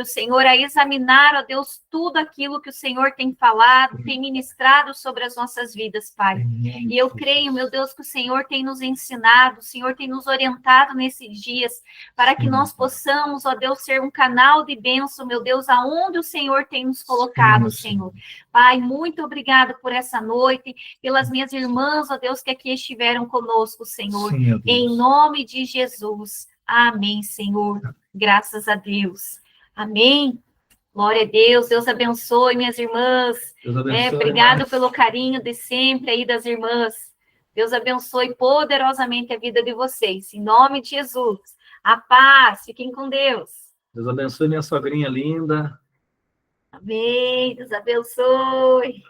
Senhor, a examinar, ó Deus, tudo aquilo que o Senhor tem falado, tem ministrado sobre as nossas vidas, Pai. E eu creio, meu Deus, que o Senhor tem nos ensinado, o Senhor tem nos orientado nesses dias, para que nós possamos, ó Deus, ser um canal de bênção, meu Deus, aonde o Senhor tem nos colocado, Senhor. Pai, muito obrigado por essa noite, pelas minhas irmãs, ó Deus, que aqui estiveram conosco, Senhor. Sim, em nome de Jesus. Amém, Senhor. Graças a Deus. Amém. Glória a Deus. Deus abençoe, minhas irmãs. Deus abençoe, obrigado pelo carinho de sempre aí das irmãs. Deus abençoe poderosamente a vida de vocês. Em nome de Jesus. A paz. Fiquem com Deus. Deus abençoe minha sogrinha linda. Amém. Deus abençoe.